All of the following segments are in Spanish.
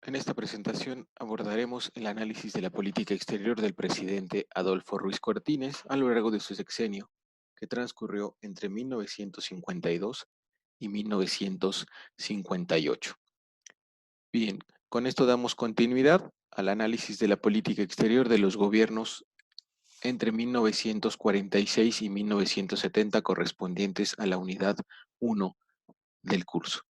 En esta presentación abordaremos el análisis de la política exterior del presidente Adolfo Ruiz Cortines a lo largo de su sexenio, que transcurrió entre 1952 y 1958. Bien, con esto damos continuidad al análisis de la política exterior de los gobiernos entre 1946 y 1970 correspondientes a la unidad 1 del curso.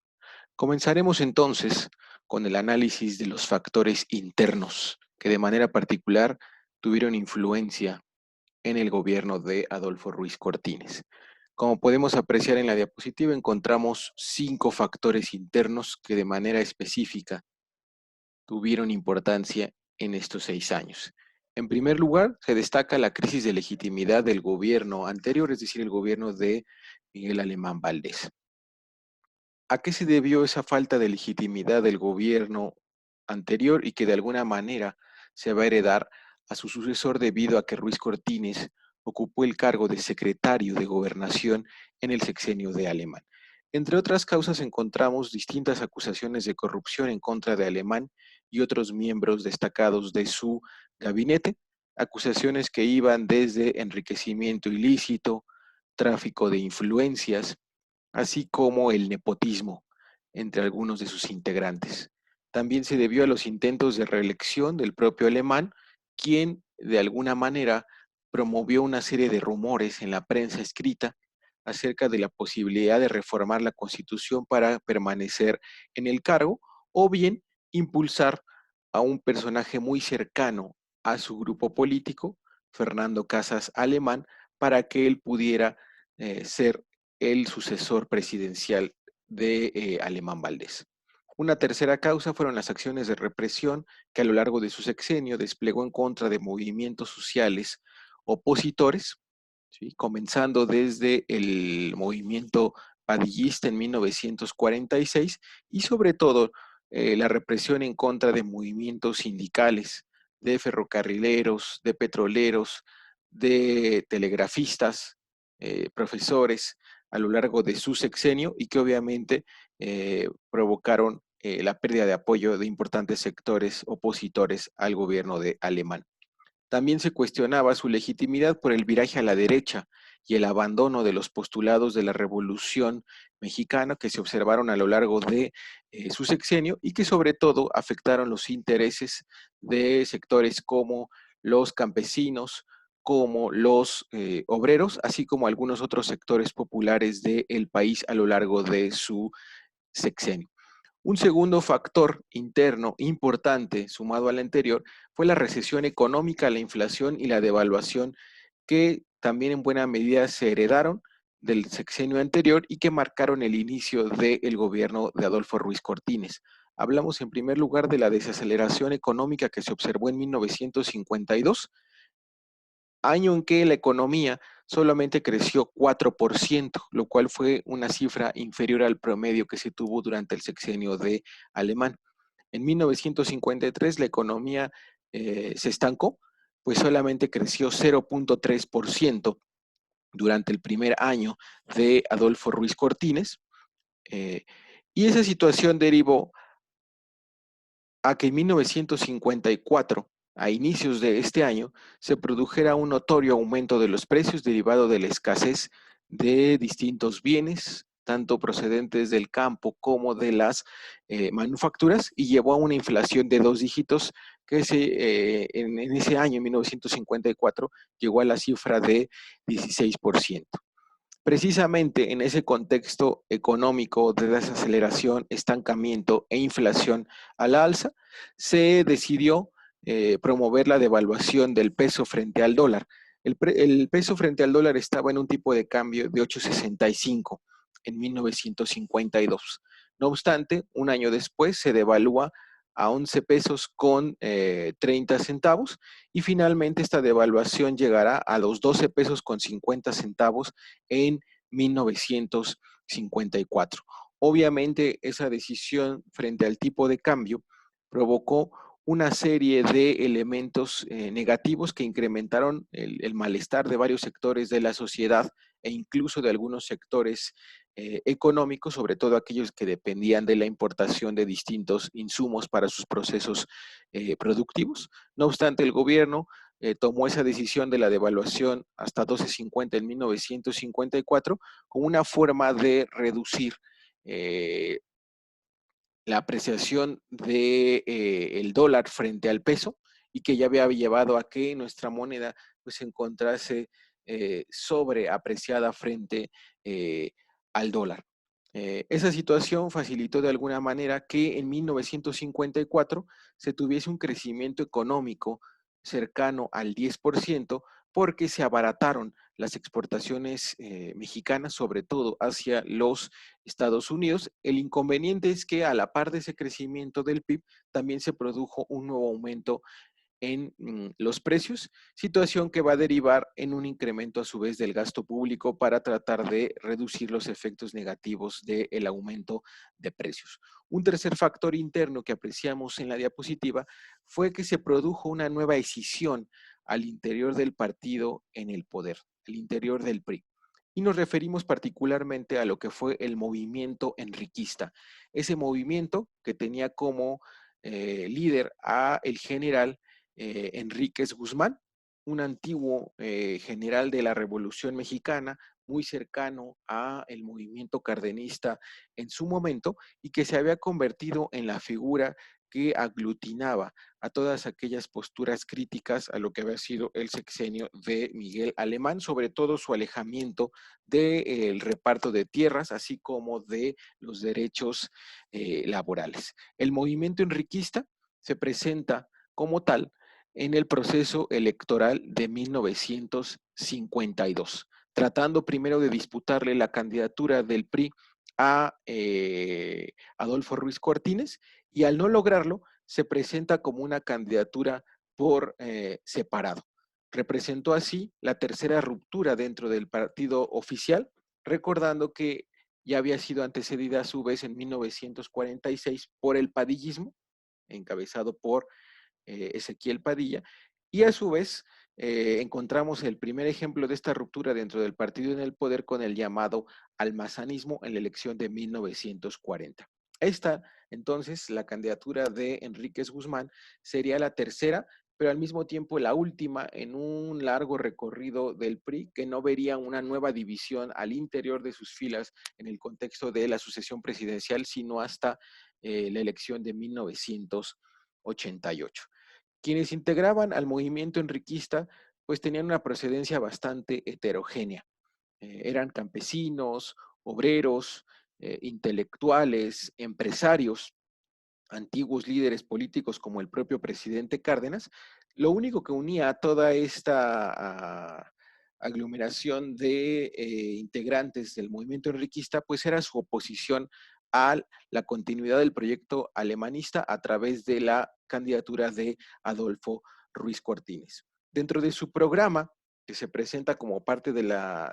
Comenzaremos entonces con el análisis de los factores internos que de manera particular tuvieron influencia en el gobierno de Adolfo Ruiz Cortines. Como podemos apreciar en la diapositiva, encontramos 5 factores internos que de manera específica tuvieron importancia en estos 6 años. En primer lugar, se destaca la crisis de legitimidad del gobierno anterior, es decir, el gobierno de Miguel Alemán Valdés. ¿A qué se debió esa falta de legitimidad del gobierno anterior y que de alguna manera se va a heredar a su sucesor debido a que Ruiz Cortines ocupó el cargo de secretario de Gobernación en el sexenio de Alemán? Entre otras causas encontramos distintas acusaciones de corrupción en contra de Alemán y otros miembros destacados de su gabinete, acusaciones que iban desde enriquecimiento ilícito, tráfico de influencias, así como el nepotismo entre algunos de sus integrantes. También se debió a los intentos de reelección del propio Alemán, quien de alguna manera promovió una serie de rumores en la prensa escrita acerca de la posibilidad de reformar la Constitución para permanecer en el cargo, o bien impulsar a un personaje muy cercano a su grupo político, Fernando Casas Alemán, para que él pudiera ser el sucesor presidencial de Alemán Valdés. Una tercera causa fueron las acciones de represión que a lo largo de su sexenio desplegó en contra de movimientos sociales opositores, ¿sí? Comenzando desde el movimiento padillista en 1946 y sobre todo la represión en contra de movimientos sindicales, de ferrocarrileros, de petroleros, de telegrafistas, profesores a lo largo de su sexenio y que obviamente provocaron la pérdida de apoyo de importantes sectores opositores al gobierno de Alemán. También se cuestionaba su legitimidad por el viraje a la derecha y el abandono de los postulados de la Revolución Mexicana que se observaron a lo largo de su sexenio y que sobre todo afectaron los intereses de sectores como los campesinos, como los obreros, así como algunos otros sectores populares del país a lo largo de su sexenio. Un segundo factor interno importante, sumado al anterior, fue la recesión económica, la inflación y la devaluación que también en buena medida se heredaron del sexenio anterior y que marcaron el inicio del gobierno de Adolfo Ruiz Cortines. Hablamos en primer lugar de la desaceleración económica que se observó en 1952, año en que la economía solamente creció 4%, lo cual fue una cifra inferior al promedio que se tuvo durante el sexenio de Alemán. En 1953 la economía se estancó, pues solamente creció 0.3% durante el primer año de Adolfo Ruiz Cortines, eh, y esa situación derivó a que en 1954, a inicios de este año, se produjera un notorio aumento de los precios derivado de la escasez de distintos bienes, tanto procedentes del campo como de las manufacturas, y llevó a una inflación de 2 dígitos que en ese año, en 1954, llegó a la cifra de 16%. Precisamente en ese contexto económico de desaceleración, estancamiento e inflación a la alza, se decidió promover la devaluación del peso frente al dólar. El peso frente al dólar estaba en un tipo de cambio de 8.65 en 1952. No obstante, un año después se devalúa a 11 pesos con 30 centavos y finalmente esta devaluación llegará a los 12 pesos con 50 centavos en 1954. Obviamente esa decisión frente al tipo de cambio provocó una serie de elementos negativos que incrementaron el malestar de varios sectores de la sociedad e incluso de algunos sectores económicos, sobre todo aquellos que dependían de la importación de distintos insumos para sus procesos productivos. No obstante, el gobierno tomó esa decisión de la devaluación hasta 12.50 en 1954 como una forma de reducir la apreciación de el dólar frente al peso y que ya había llevado a que nuestra moneda pues se encontrase sobreapreciada frente al dólar. Esa situación facilitó de alguna manera que en 1954 se tuviese un crecimiento económico cercano al 10% porque se abarataron las exportaciones mexicanas, sobre todo hacia los Estados Unidos. El inconveniente es que a la par de ese crecimiento del PIB también se produjo un nuevo aumento en los precios, situación que va a derivar en un incremento a su vez del gasto público para tratar de reducir los efectos negativos del aumento de precios. Un tercer factor interno que apreciamos en la diapositiva fue que se produjo una nueva escisión al interior del partido en el poder, al interior del PRI. Y nos referimos particularmente a lo que fue el movimiento enriquista. Ese movimiento que tenía como líder a el general Enríquez Guzmán, un antiguo general de la Revolución Mexicana, muy cercano a el movimiento cardenista en su momento y que se había convertido en la figura que aglutinaba a todas aquellas posturas críticas a lo que había sido el sexenio de Miguel Alemán, sobre todo su alejamiento del reparto de tierras, así como de los derechos laborales. El movimiento enriquista se presenta como tal en el proceso electoral de 1952, tratando primero de disputarle la candidatura del PRI a Adolfo Ruiz Cortines, y al no lograrlo, se presenta como una candidatura por separado. Representó así la tercera ruptura dentro del partido oficial, recordando que ya había sido antecedida a su vez en 1946 por el padillismo, encabezado por Ezequiel Padilla, y a su vez encontramos el primer ejemplo de esta ruptura dentro del partido en el poder con el llamado almazanismo en la elección de 1940. Esta, entonces, la candidatura de Enríquez Guzmán sería la tercera, pero al mismo tiempo la última en un largo recorrido del PRI que no vería una nueva división al interior de sus filas en el contexto de la sucesión presidencial, sino hasta la elección de 1988. Quienes integraban al movimiento enriquista, pues tenían una procedencia bastante heterogénea. Eran campesinos, obreros, intelectuales, empresarios, antiguos líderes políticos como el propio presidente Cárdenas. Lo único que unía a toda esta aglomeración de integrantes del movimiento enriquista, pues era su oposición a la continuidad del proyecto alemanista a través de la candidatura de Adolfo Ruiz Cortines. Dentro de su programa, que se presenta como parte de la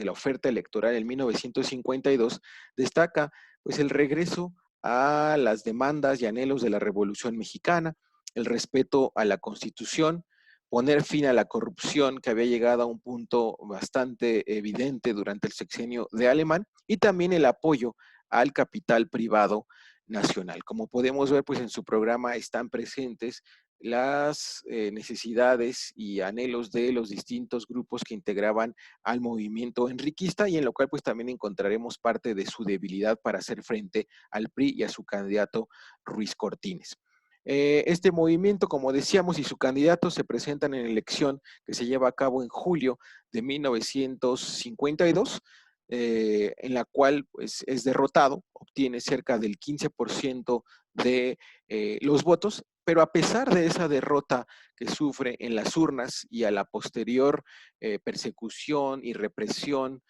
oferta electoral en 1952, destaca pues el regreso a las demandas y anhelos de la Revolución Mexicana, el respeto a la Constitución, poner fin a la corrupción que había llegado a un punto bastante evidente durante el sexenio de Alemán, y también el apoyo al capital privado nacional. Como podemos ver, pues en su programa están presentes las necesidades y anhelos de los distintos grupos que integraban al movimiento enriquista, y en lo cual pues también encontraremos parte de su debilidad para hacer frente al PRI y a su candidato Ruiz Cortines. Este movimiento, como decíamos, y su candidato se presentan en elección que se lleva a cabo en julio de 1952, en la cual pues, es derrotado, obtiene cerca del 15% de los votos, pero a pesar de esa derrota que sufre en las urnas y a la posterior persecución y represión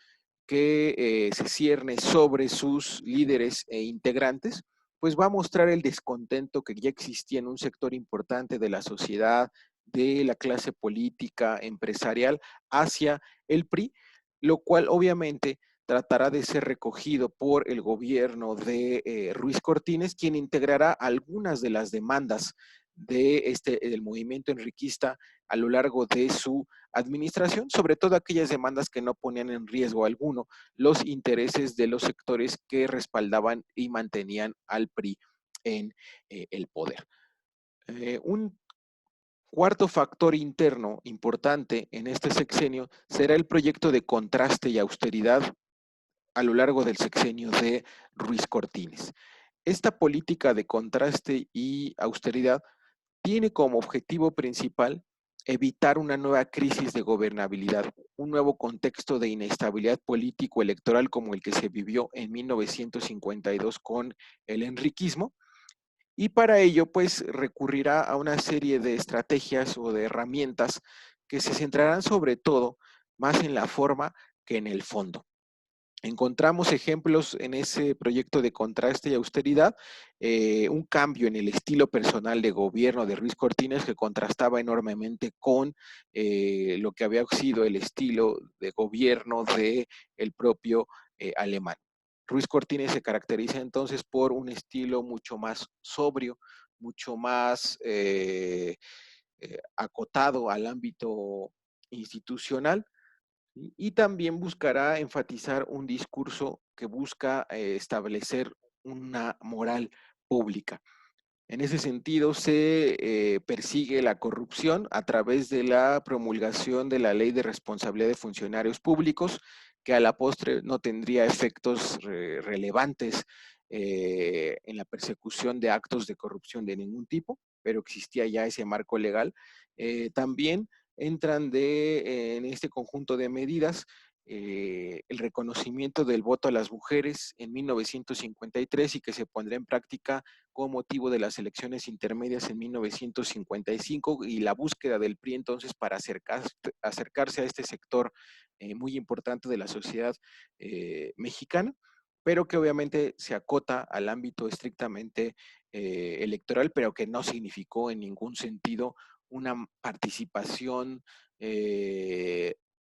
que se cierne sobre sus líderes e integrantes, pues va a mostrar el descontento que ya existía en un sector importante de la sociedad, de la clase política, empresarial, hacia el PRI, lo cual obviamente tratará de ser recogido por el gobierno de Ruiz Cortines, quien integrará algunas de las demandas del movimiento enriquista a lo largo de su administración, sobre todo aquellas demandas que no ponían en riesgo alguno los intereses de los sectores que respaldaban y mantenían al PRI en el poder. Un cuarto factor interno importante en este sexenio será el proyecto de contraste y austeridad a lo largo del sexenio de Ruiz Cortines. Esta política de contraste y austeridad tiene como objetivo principal evitar una nueva crisis de gobernabilidad, un nuevo contexto de inestabilidad político-electoral como el que se vivió en 1952 con el enriquismo, y para ello pues recurrirá a una serie de estrategias o de herramientas que se centrarán sobre todo más en la forma que en el fondo. Encontramos ejemplos en ese proyecto de contraste y austeridad, un cambio en el estilo personal de gobierno de Ruiz Cortines que contrastaba enormemente con lo que había sido el estilo de gobierno del propio alemán. Ruiz Cortines se caracteriza entonces por un estilo mucho más sobrio, mucho más acotado al ámbito institucional, y también buscará enfatizar un discurso que busca establecer una moral pública. En ese sentido, se persigue la corrupción a través de la promulgación de la Ley de Responsabilidad de Funcionarios Públicos, que a la postre no tendría efectos relevantes en la persecución de actos de corrupción de ningún tipo, pero existía ya ese marco legal. También entran en este conjunto de medidas el reconocimiento del voto a las mujeres en 1953 y que se pondrá en práctica con motivo de las elecciones intermedias en 1955 y la búsqueda del PRI entonces para acercarse a este sector muy importante de la sociedad mexicana, pero que obviamente se acota al ámbito estrictamente electoral, pero que no significó en ningún sentido una participación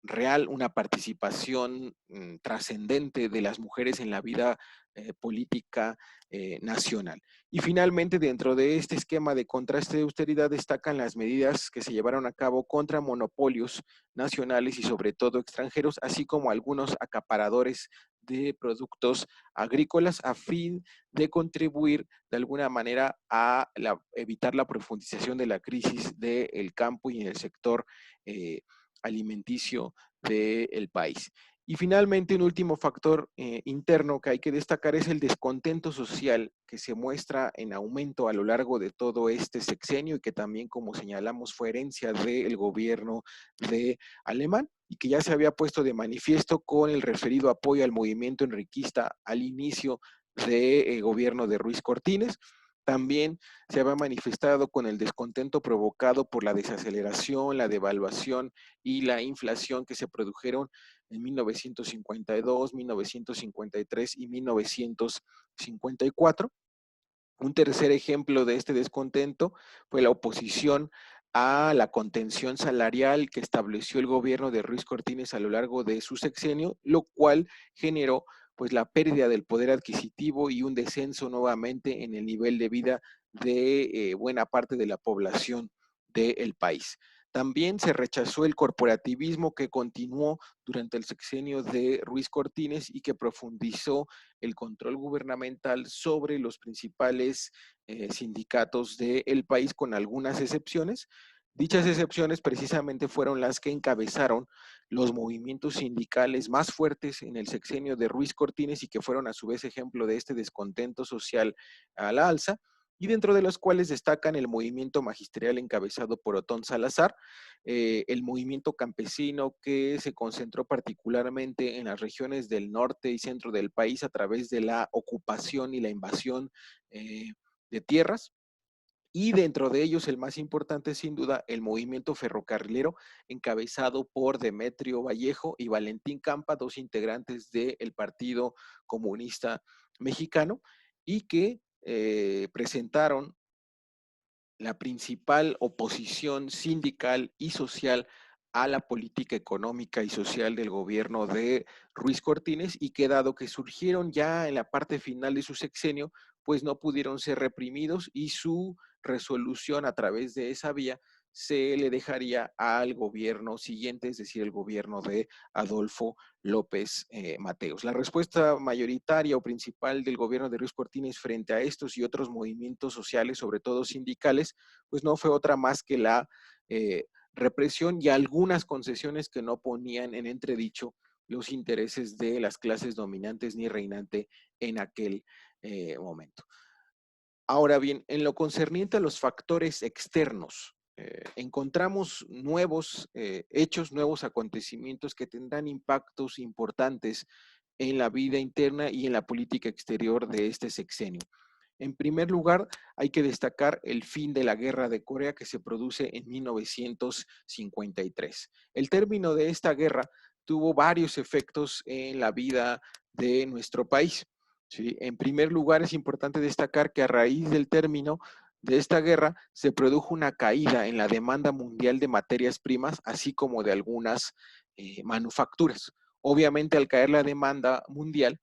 real, una participación trascendente de las mujeres en la vida política nacional. Y finalmente, dentro de este esquema de contraste de austeridad, destacan las medidas que se llevaron a cabo contra monopolios nacionales y sobre todo extranjeros, así como algunos acaparadores de productos agrícolas a fin de contribuir de alguna manera a evitar la profundización de la crisis del campo y en el sector alimenticio del país. Y finalmente, un último factor interno que hay que destacar es el descontento social que se muestra en aumento a lo largo de todo este sexenio y que también, como señalamos, fue herencia del gobierno de Alemán y que ya se había puesto de manifiesto con el referido apoyo al movimiento enriquista al inicio del gobierno de Ruiz Cortines. También se había manifestado con el descontento provocado por la desaceleración, la devaluación y la inflación que se produjeron en 1952, 1953 y 1954. Un tercer ejemplo de este descontento fue la oposición a la contención salarial que estableció el gobierno de Ruiz Cortines a lo largo de su sexenio, lo cual generó pues la pérdida del poder adquisitivo y un descenso nuevamente en el nivel de vida de buena parte de la población del país. También se rechazó el corporativismo que continuó durante el sexenio de Ruiz Cortines y que profundizó el control gubernamental sobre los principales sindicatos del país, con algunas excepciones. Dichas excepciones precisamente fueron las que encabezaron los movimientos sindicales más fuertes en el sexenio de Ruiz Cortines y que fueron a su vez ejemplo de este descontento social a la alza, y dentro de los cuales destacan el movimiento magisterial encabezado por Otón Salazar, el movimiento campesino que se concentró particularmente en las regiones del norte y centro del país a través de la ocupación y la invasión de tierras. Y dentro de ellos, el más importante, sin duda, el movimiento ferrocarrilero, encabezado por Demetrio Vallejo y Valentín Campa, dos integrantes del Partido Comunista Mexicano, y que presentaron la principal oposición sindical y social a la política económica y social del gobierno de Ruiz Cortines, y que dado que surgieron ya en la parte final de su sexenio, pues no pudieron ser reprimidos y su resolución a través de esa vía se le dejaría al gobierno siguiente, es decir, el gobierno de Adolfo López Mateos. La respuesta mayoritaria o principal del gobierno de Ruiz Cortines frente a estos y otros movimientos sociales, sobre todo sindicales, pues no fue otra más que la represión y algunas concesiones que no ponían en entredicho los intereses de las clases dominantes ni reinante en aquel momento. Ahora bien, en lo concerniente a los factores externos, encontramos nuevos hechos, nuevos acontecimientos que tendrán impactos importantes en la vida interna y en la política exterior de este sexenio. En primer lugar, hay que destacar el fin de la Guerra de Corea que se produce en 1953. El término de esta guerra tuvo varios efectos en la vida de nuestro país. ¿Sí? En primer lugar, es importante destacar que a raíz del término de esta guerra se produjo una caída en la demanda mundial de materias primas, así como de algunas manufacturas. Obviamente, al caer la demanda mundial,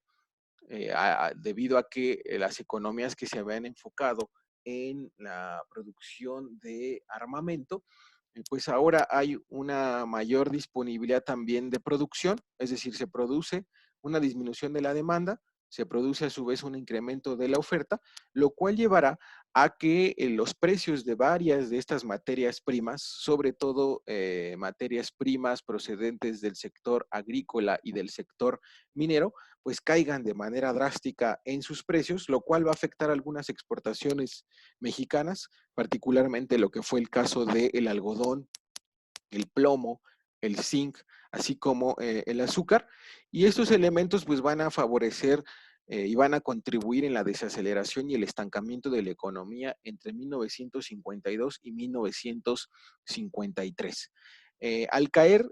debido a que las economías que se habían enfocado en la producción de armamento, pues ahora hay una mayor disponibilidad también de producción, es decir, se produce una disminución de la demanda, se produce a su vez un incremento de la oferta, lo cual llevará a que los precios de varias de estas materias primas, sobre todo materias primas procedentes del sector agrícola y del sector minero, pues caigan de manera drástica en sus precios, lo cual va a afectar algunas exportaciones mexicanas, particularmente lo que fue el caso del algodón, el plomo, el zinc, así como el azúcar. Y estos elementos pues van a favorecer y van a contribuir en la desaceleración y el estancamiento de la economía entre 1952 y 1953. Al caer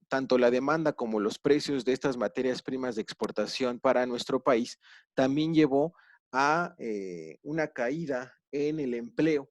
tanto la demanda como los precios de estas materias primas de exportación para nuestro país, también llevó a una caída en el empleo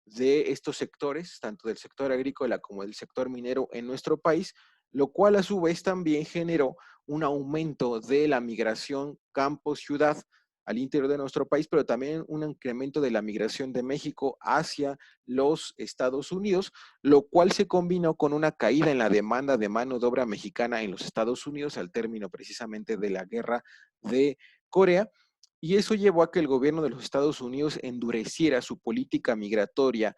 de estos sectores, tanto del sector agrícola como del sector minero en nuestro país, lo cual a su vez también generó un aumento de la migración campo-ciudad al interior de nuestro país, pero también un incremento de la migración de México hacia los Estados Unidos, lo cual se combinó con una caída en la demanda de mano de obra mexicana en los Estados Unidos al término precisamente de la guerra de Corea, y eso llevó a que el gobierno de los Estados Unidos endureciera su política migratoria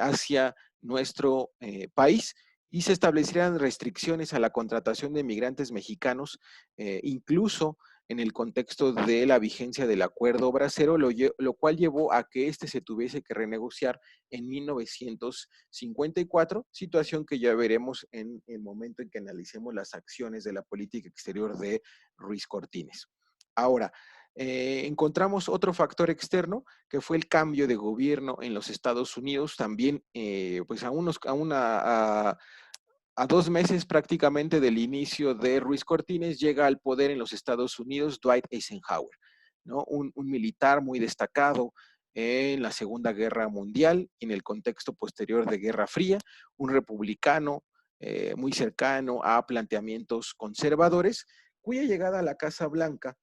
hacia nuestro país y se establecieran restricciones a la contratación de migrantes mexicanos, incluso en el contexto de la vigencia del acuerdo bracero, lo cual llevó a que este se tuviese que renegociar en 1954, situación que ya veremos en el momento en que analicemos las acciones de la política exterior de Ruiz Cortines. Ahora, encontramos otro factor externo que fue el cambio de gobierno en los Estados Unidos, también pues a 2 meses prácticamente del inicio de Ruiz Cortines, llega al poder en los Estados Unidos Dwight Eisenhower, ¿no? Un militar muy destacado en la Segunda Guerra Mundial y en el contexto posterior de Guerra Fría, un republicano muy cercano a planteamientos conservadores, cuya llegada a la Casa Blanca,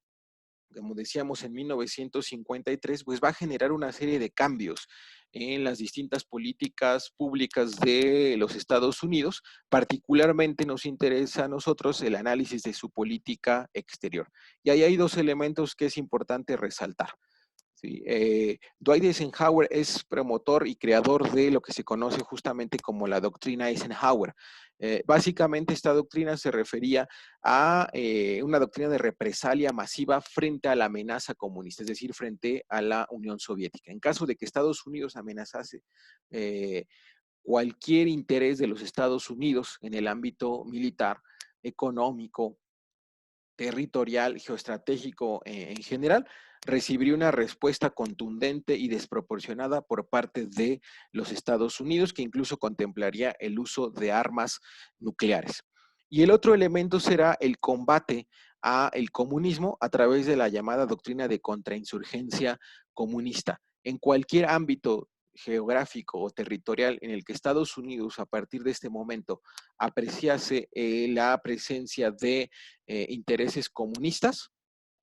como decíamos, en 1953, pues va a generar una serie de cambios en las distintas políticas públicas de los Estados Unidos. Particularmente nos interesa a nosotros el análisis de su política exterior. Y ahí hay dos elementos que es importante resaltar. ¿Sí? Dwight Eisenhower es promotor y creador de lo que se conoce justamente como la doctrina Eisenhower. Básicamente esta doctrina se refería a una doctrina de represalia masiva frente a la amenaza comunista, es decir, frente a la Unión Soviética. En caso de que Estados Unidos amenazase cualquier interés de los Estados Unidos en el ámbito militar, económico, territorial, geoestratégico en general, recibiría una respuesta contundente y desproporcionada por parte de los Estados Unidos, que incluso contemplaría el uso de armas nucleares. Y el otro elemento será el combate a el comunismo a través de la llamada doctrina de contrainsurgencia comunista. En cualquier ámbito geográfico o territorial en el que Estados Unidos a partir de este momento apreciase la presencia de intereses comunistas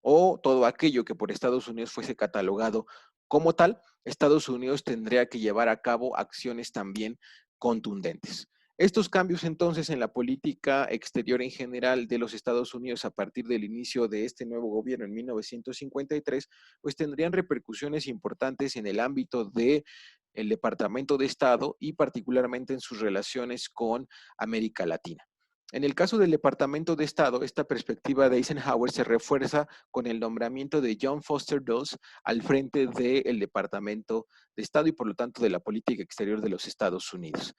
o todo aquello que por Estados Unidos fuese catalogado como tal, Estados Unidos tendría que llevar a cabo acciones también contundentes. Estos cambios entonces en la política exterior en general de los Estados Unidos a partir del inicio de este nuevo gobierno en 1953, pues tendrían repercusiones importantes en el ámbito de el Departamento de Estado y particularmente en sus relaciones con América Latina. En el caso del Departamento de Estado, esta perspectiva de Eisenhower se refuerza con el nombramiento de John Foster Dulles al frente del Departamento de Estado y por lo tanto de la política exterior de los Estados Unidos.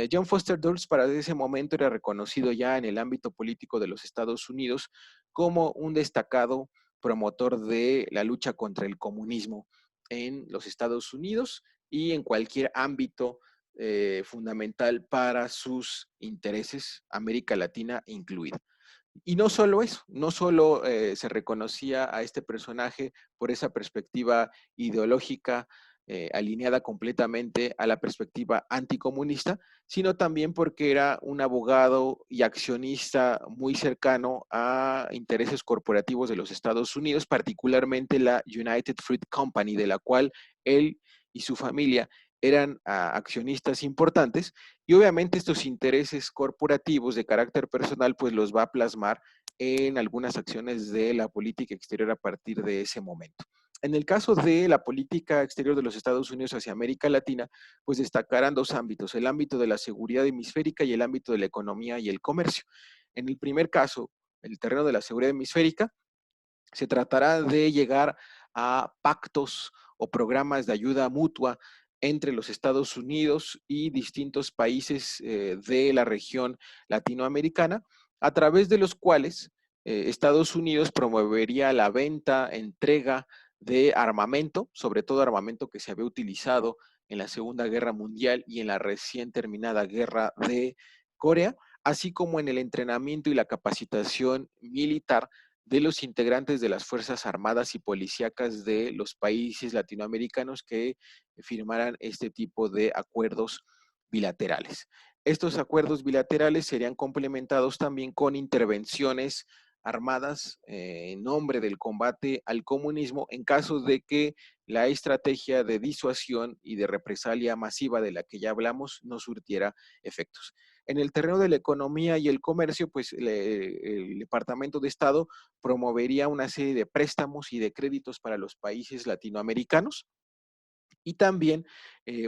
John Foster Dulles para ese momento era reconocido ya en el ámbito político de los Estados Unidos como un destacado promotor de la lucha contra el comunismo en los Estados Unidos y en cualquier ámbito fundamental para sus intereses, América Latina incluida. Y no solo eso, no solo se reconocía a este personaje por esa perspectiva ideológica alineada completamente a la perspectiva anticomunista, sino también porque era un abogado y accionista muy cercano a intereses corporativos de los Estados Unidos, particularmente la United Fruit Company, de la cual él y su familia eran accionistas importantes, y obviamente estos intereses corporativos de carácter personal pues los va a plasmar en algunas acciones de la política exterior a partir de ese momento. En el caso de la política exterior de los Estados Unidos hacia América Latina, pues destacarán dos ámbitos, el ámbito de la seguridad hemisférica y el ámbito de la economía y el comercio. En el primer caso, el terreno de la seguridad hemisférica, se tratará de llegar a pactos o programas de ayuda mutua entre los Estados Unidos y distintos países de la región latinoamericana, a través de los cuales Estados Unidos promovería la venta, entrega de armamento, sobre todo armamento que se había utilizado en la Segunda Guerra Mundial y en la recién terminada Guerra de Corea, así como en el entrenamiento y la capacitación militar de los integrantes de las Fuerzas Armadas y Policíacas de los países latinoamericanos que firmaran este tipo de acuerdos bilaterales. Estos acuerdos bilaterales serían complementados también con intervenciones armadas en nombre del combate al comunismo en caso de que la estrategia de disuasión y de represalia masiva de la que ya hablamos no surtiera efectos. En el terreno de la economía y el comercio, pues el Departamento de Estado promovería una serie de préstamos y de créditos para los países latinoamericanos y también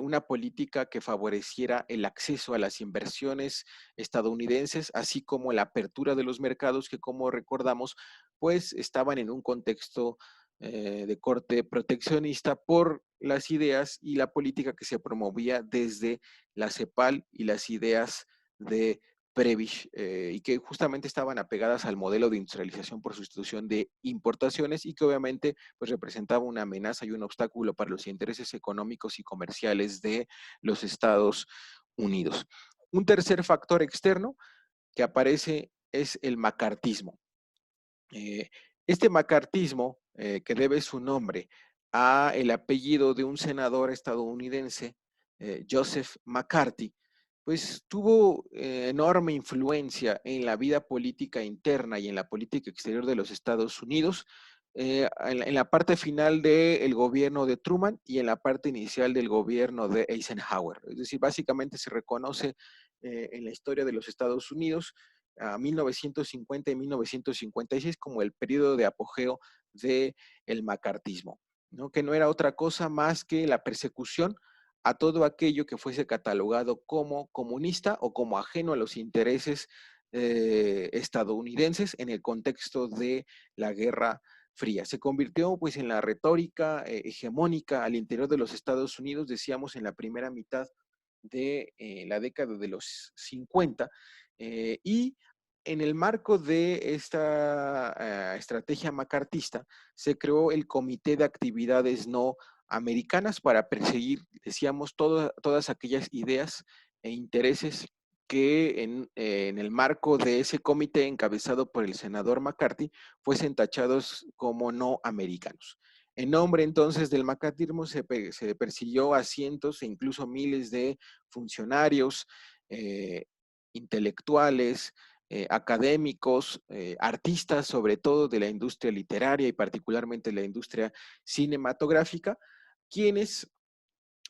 una política que favoreciera el acceso a las inversiones estadounidenses, así como la apertura de los mercados que, como recordamos, pues estaban en un contexto de corte proteccionista por las ideas y la política que se promovía desde la CEPAL y las ideas de Prebisch, y que justamente estaban apegadas al modelo de industrialización por sustitución de importaciones y que obviamente pues representaba una amenaza y un obstáculo para los intereses económicos y comerciales de los Estados Unidos. Un tercer factor externo que aparece es el macartismo. Este macartismo, que debe su nombre a el apellido de un senador estadounidense, Joseph McCarthy, pues tuvo enorme influencia en la vida política interna y en la política exterior de los Estados Unidos, en la parte final del gobierno de Truman y en la parte inicial del gobierno de Eisenhower. Es decir, básicamente se reconoce en la historia de los Estados Unidos a 1950 y 1956 como el periodo de apogeo del macartismo, ¿no? Que no era otra cosa más que la persecución a todo aquello que fuese catalogado como comunista o como ajeno a los intereses estadounidenses en el contexto de la Guerra Fría. Se convirtió pues en la retórica hegemónica al interior de los Estados Unidos, decíamos en la primera mitad de la década de los 50, y en el marco de esta estrategia macartista se creó el Comité de Actividades No Americanas para perseguir, decíamos, todas aquellas ideas e intereses que en el marco de ese comité encabezado por el senador McCarthy fuesen tachados como no americanos. En nombre entonces del macartismo se persiguió a cientos e incluso miles de funcionarios, intelectuales, académicos, artistas, sobre todo de la industria literaria y particularmente la industria cinematográfica, quienes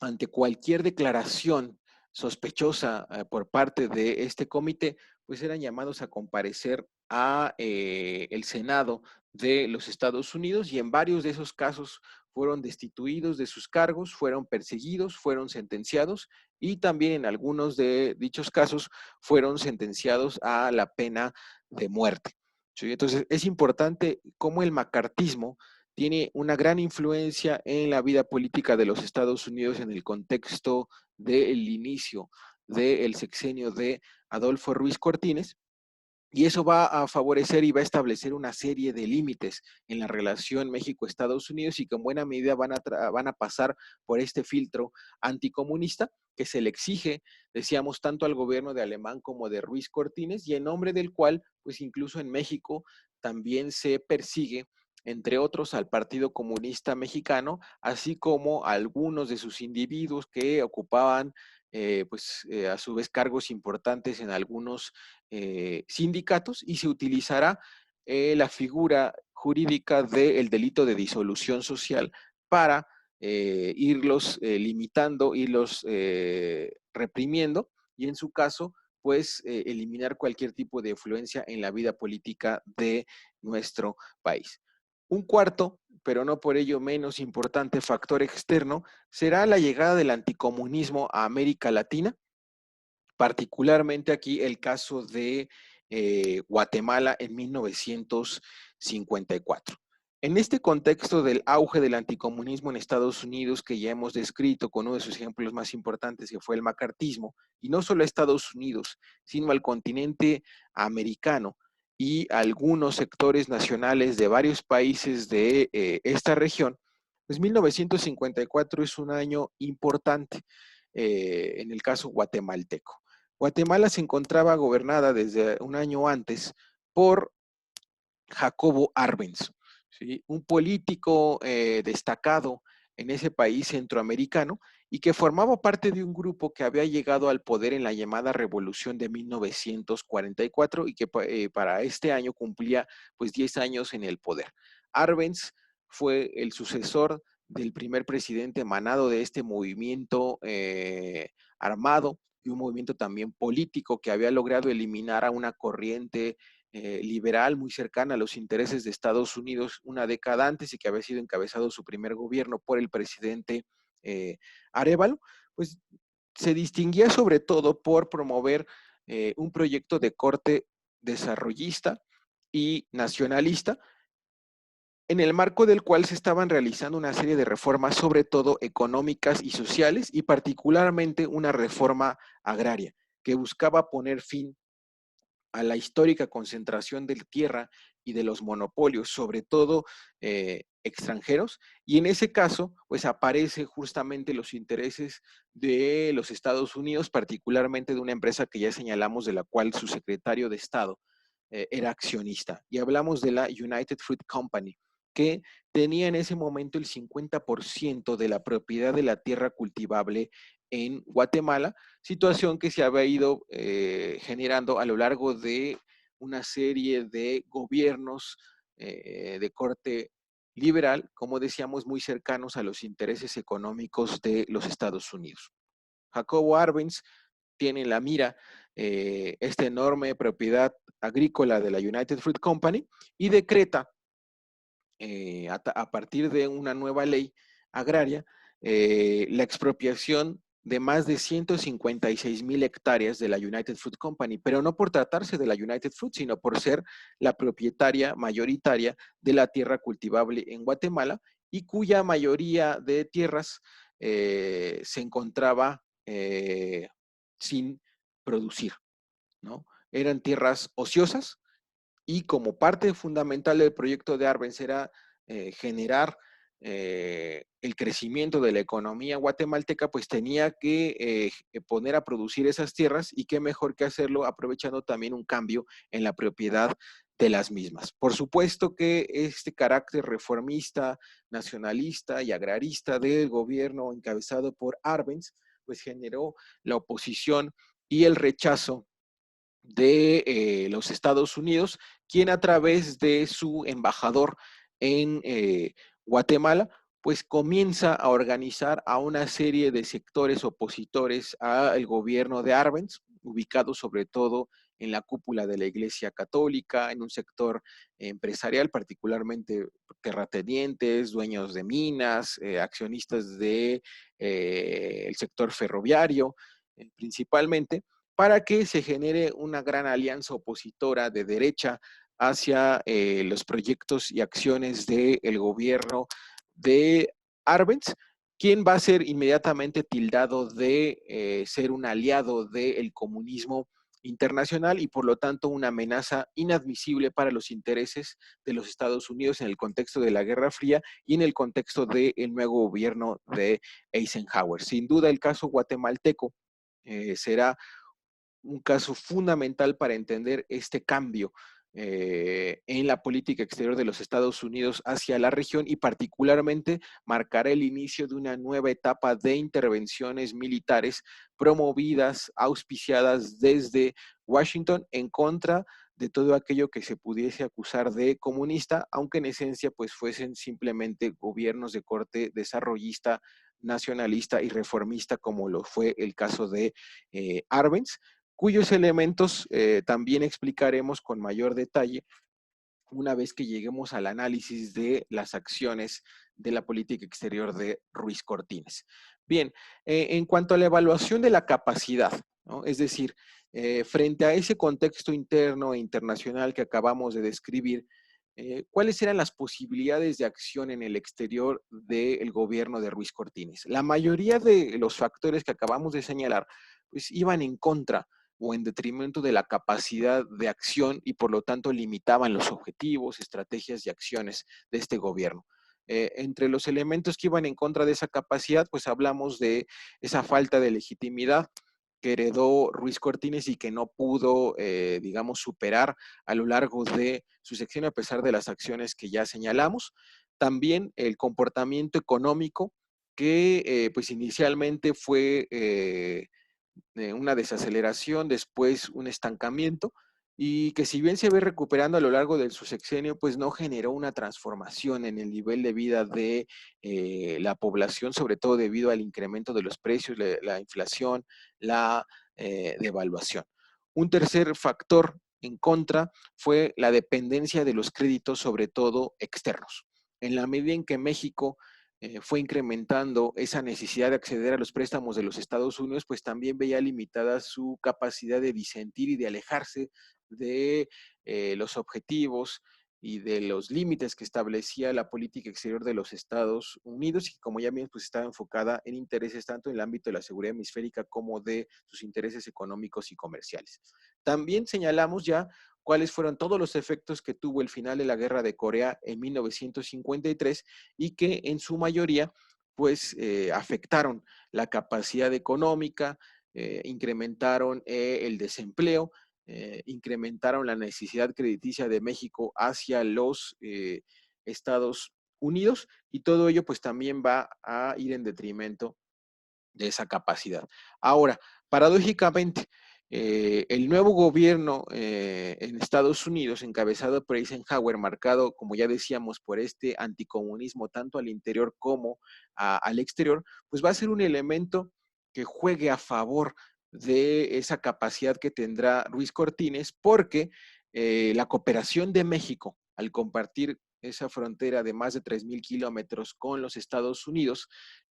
ante cualquier declaración sospechosa por parte de este comité, pues eran llamados a comparecer a el Senado de los Estados Unidos y en varios de esos casos fueron destituidos de sus cargos, fueron perseguidos, fueron sentenciados y también en algunos de dichos casos fueron sentenciados a la pena de muerte. ¿Sí? Entonces es importante cómo el macartismo tiene una gran influencia en la vida política de los Estados Unidos en el contexto del inicio del sexenio de Adolfo Ruiz Cortines, y eso va a favorecer y va a establecer una serie de límites en la relación México-Estados Unidos y que en buena medida van a pasar por este filtro anticomunista que se le exige, decíamos, tanto al gobierno de Alemán como de Ruiz Cortines y en nombre del cual, pues incluso en México también se persigue entre otros al Partido Comunista Mexicano, así como a algunos de sus individuos que ocupaban a su vez cargos importantes en algunos sindicatos y se utilizará la figura jurídica del delito de disolución social para irlos limitando, irlos reprimiendo y en su caso, pues eliminar cualquier tipo de influencia en la vida política de nuestro país. Un cuarto, pero no por ello menos importante factor externo, será la llegada del anticomunismo a América Latina, particularmente aquí el caso de Guatemala en 1954. En este contexto del auge del anticomunismo en Estados Unidos, que ya hemos descrito con uno de sus ejemplos más importantes, que fue el macartismo, y no solo a Estados Unidos, sino al continente americano y algunos sectores nacionales de varios países de esta región, pues 1954 es un año importante en el caso guatemalteco. Guatemala se encontraba gobernada desde un año antes por Jacobo Arbenz, ¿sí? Un político destacado en ese país centroamericano y que formaba parte de un grupo que había llegado al poder en la llamada Revolución de 1944 y que para este año cumplía pues 10 años en el poder. Arbenz fue el sucesor del primer presidente emanado de este movimiento armado y un movimiento también político que había logrado eliminar a una corriente liberal muy cercana a los intereses de Estados Unidos una década antes y que había sido encabezado su primer gobierno por el presidente Arevalo, pues se distinguía sobre todo por promover un proyecto de corte desarrollista y nacionalista, en el marco del cual se estaban realizando una serie de reformas, sobre todo económicas y sociales, y particularmente una reforma agraria, que buscaba poner fin a la histórica concentración de tierra y de los monopolios, sobre todo extranjeros, y en ese caso, pues aparece justamente los intereses de los Estados Unidos, particularmente de una empresa que ya señalamos, de la cual su secretario de Estado era accionista, y hablamos de la United Fruit Company, que tenía en ese momento el 50% de la propiedad de la tierra cultivable en Guatemala, situación que se había ido generando a lo largo de una serie de gobiernos de corte liberal, como decíamos, muy cercanos a los intereses económicos de los Estados Unidos. Jacobo Arbenz tiene en la mira esta enorme propiedad agrícola de la United Fruit Company y decreta a partir de una nueva ley agraria la expropiación de más de 156,000 hectáreas de la United Fruit Company, pero no por tratarse de la United Fruit, sino por ser la propietaria mayoritaria de la tierra cultivable en Guatemala y cuya mayoría de tierras se encontraba sin producir, ¿no? Eran tierras ociosas y como parte fundamental del proyecto de Arbenz era generar el crecimiento de la economía guatemalteca, pues tenía que poner a producir esas tierras y qué mejor que hacerlo aprovechando también un cambio en la propiedad de las mismas. Por supuesto que este carácter reformista, nacionalista y agrarista del gobierno encabezado por Arbenz, pues generó la oposición y el rechazo de los Estados Unidos, quien a través de su embajador en Guatemala, pues comienza a organizar a una serie de sectores opositores al gobierno de Arbenz, ubicados sobre todo en la cúpula de la Iglesia Católica, en un sector empresarial, particularmente terratenientes, dueños de minas, accionistas de el sector ferroviario, principalmente, para que se genere una gran alianza opositora de derecha hacia los proyectos y acciones del gobierno de Arbenz, quien va a ser inmediatamente tildado de ser un aliado del comunismo internacional y por lo tanto una amenaza inadmisible para los intereses de los Estados Unidos en el contexto de la Guerra Fría y en el contexto del nuevo gobierno de Eisenhower. Sin duda el caso guatemalteco será un caso fundamental para entender este cambio en la política exterior de los Estados Unidos hacia la región y particularmente marcará el inicio de una nueva etapa de intervenciones militares promovidas, auspiciadas desde Washington en contra de todo aquello que se pudiese acusar de comunista, aunque en esencia pues fuesen simplemente gobiernos de corte desarrollista, nacionalista y reformista, como lo fue el caso de Arbenz, cuyos elementos también explicaremos con mayor detalle una vez que lleguemos al análisis de las acciones de la política exterior de Ruiz Cortines. Bien, en cuanto a la evaluación de la capacidad, ¿no? Es decir, frente a ese contexto interno e internacional que acabamos de describir, ¿cuáles eran las posibilidades de acción en el exterior del gobierno de Ruiz Cortines? La mayoría de los factores que acabamos de señalar, pues iban en contra o en detrimento de la capacidad de acción y por lo tanto limitaban los objetivos, estrategias y acciones de este gobierno. Entre los elementos que iban en contra de esa capacidad, pues hablamos de esa falta de legitimidad que heredó Ruiz Cortines y que no pudo, digamos, superar a lo largo de su sección a pesar de las acciones que ya señalamos. También el comportamiento económico que pues inicialmente fue una desaceleración, después un estancamiento, y que si bien se ve recuperando a lo largo de su sexenio, pues no generó una transformación en el nivel de vida de la población, sobre todo debido al incremento de los precios, la inflación, la devaluación. Un tercer factor en contra fue la dependencia de los créditos, sobre todo externos. En la medida en que México fue incrementando esa necesidad de acceder a los préstamos de los Estados Unidos, pues también veía limitada su capacidad de disentir y de alejarse de los objetivos y de los límites que establecía la política exterior de los Estados Unidos y como ya bien pues estaba enfocada en intereses tanto en el ámbito de la seguridad hemisférica como de sus intereses económicos y comerciales. También señalamos ya cuáles fueron todos los efectos que tuvo el final de la guerra de Corea en 1953 y que en su mayoría pues afectaron la capacidad económica, incrementaron el desempleo, incrementaron la necesidad crediticia de México hacia los Estados Unidos y todo ello pues también va a ir en detrimento de esa capacidad. Ahora, paradójicamente, el nuevo gobierno en Estados Unidos, encabezado por Eisenhower, marcado, como ya decíamos, por este anticomunismo tanto al interior como al exterior, pues va a ser un elemento que juegue a favor de esa capacidad que tendrá Ruiz Cortines, porque la cooperación de México al compartir esa frontera de más de 3,000 kilómetros con los Estados Unidos,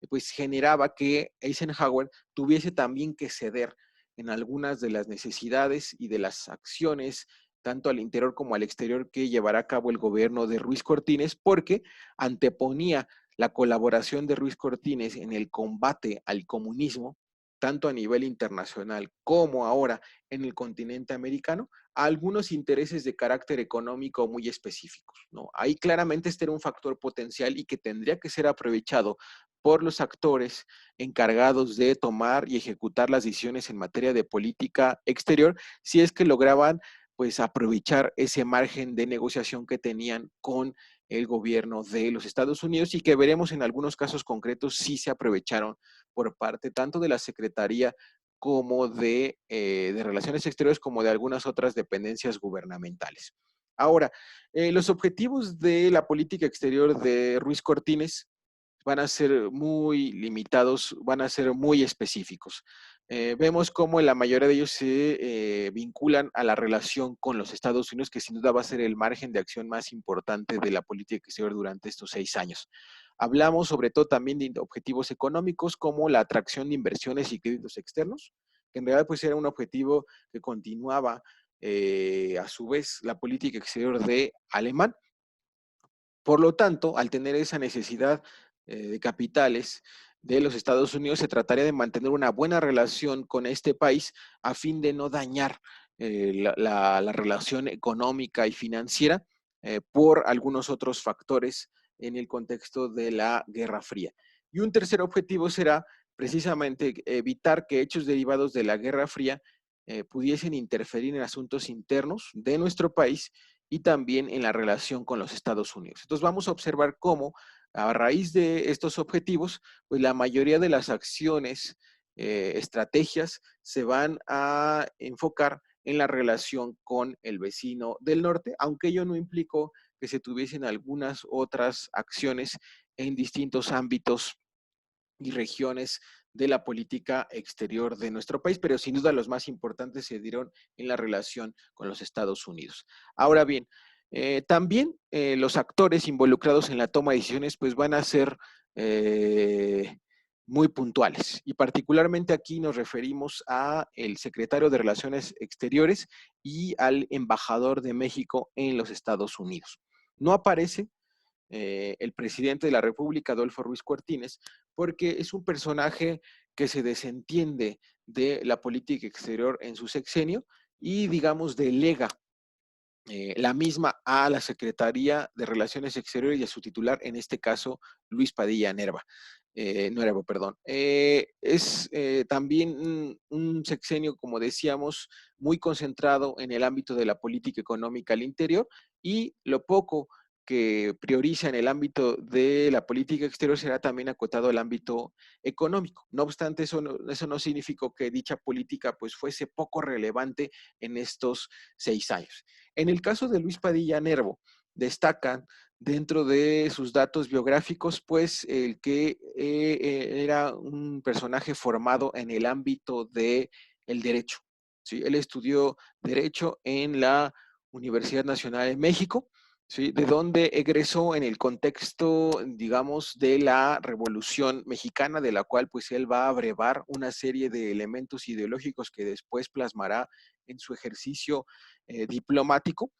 pues generaba que Eisenhower tuviese también que ceder en algunas de las necesidades y de las acciones, tanto al interior como al exterior, que llevará a cabo el gobierno de Ruiz Cortines, porque anteponía la colaboración de Ruiz Cortines en el combate al comunismo, tanto a nivel internacional como ahora en el continente americano, a algunos intereses de carácter económico muy específicos, ¿no? Ahí claramente este era un factor potencial y que tendría que ser aprovechado por los actores encargados de tomar y ejecutar las decisiones en materia de política exterior, si es que lograban pues aprovechar ese margen de negociación que tenían con el gobierno de los Estados Unidos y que veremos en algunos casos concretos si se aprovecharon por parte tanto de la Secretaría como de Relaciones Exteriores como de algunas otras dependencias gubernamentales. Ahora, los objetivos de la política exterior de Ruiz Cortines van a ser muy limitados, van a ser muy específicos. Vemos cómo la mayoría de ellos se vinculan a la relación con los Estados Unidos, que sin duda va a ser el margen de acción más importante de la política exterior durante estos 6 años. Hablamos sobre todo también de objetivos económicos como la atracción de inversiones y créditos externos, que en realidad pues era un objetivo que continuaba a su vez la política exterior de Alemán. Por lo tanto, al tener esa necesidad de capitales de los Estados Unidos, se trataría de mantener una buena relación con este país a fin de no dañar la relación económica y financiera por algunos otros factores en el contexto de la Guerra Fría. Y un tercer objetivo será precisamente evitar que hechos derivados de la Guerra Fría pudiesen interferir en asuntos internos de nuestro país y también en la relación con los Estados Unidos. Entonces vamos a observar cómo a raíz de estos objetivos, pues la mayoría de las acciones, estrategias se van a enfocar en la relación con el vecino del norte, aunque ello no implicó que se tuviesen algunas otras acciones en distintos ámbitos y regiones de la política exterior de nuestro país, pero sin duda los más importantes se dieron en la relación con los Estados Unidos. Ahora bien, también los actores involucrados en la toma de decisiones pues van a ser muy puntuales y particularmente aquí nos referimos a el secretario de Relaciones Exteriores y al embajador de México en los Estados Unidos. No aparece el presidente de la República, Adolfo Ruiz Cortines, porque es un personaje que se desentiende de la política exterior en su sexenio y, digamos, delega la misma a la Secretaría de Relaciones Exteriores y a su titular, en este caso, Luis Padilla Nerva. Nuevo, perdón. Es también un sexenio, como decíamos, muy concentrado en el ámbito de la política económica al interior y lo poco que prioriza en el ámbito de la política exterior será también acotado al ámbito económico. No obstante, eso no significó que dicha política pues fuese poco relevante en estos 6 años. En el caso de Luis Padilla Nervo, destacan dentro de sus datos biográficos, pues el que era un personaje formado en el ámbito del derecho. ¿Sí? Él estudió derecho en la Universidad Nacional de México, ¿sí? De donde egresó en el contexto, digamos, de la Revolución Mexicana, de la cual pues él va a brevar una serie de elementos ideológicos que después plasmará en su ejercicio diplomático.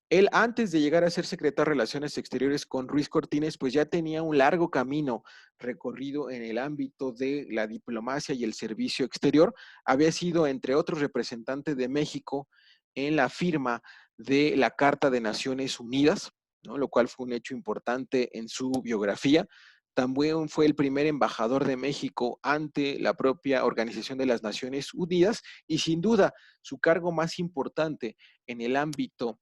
Él, antes de llegar a ser secretario de Relaciones Exteriores con Ruiz Cortines, pues ya tenía un largo camino recorrido en el ámbito de la diplomacia y el servicio exterior. Había sido, entre otros, representante de México en la firma de la Carta de Naciones Unidas, ¿no? Lo cual fue un hecho importante en su biografía. También fue el primer embajador de México ante la propia Organización de las Naciones Unidas y sin duda su cargo más importante en el ámbito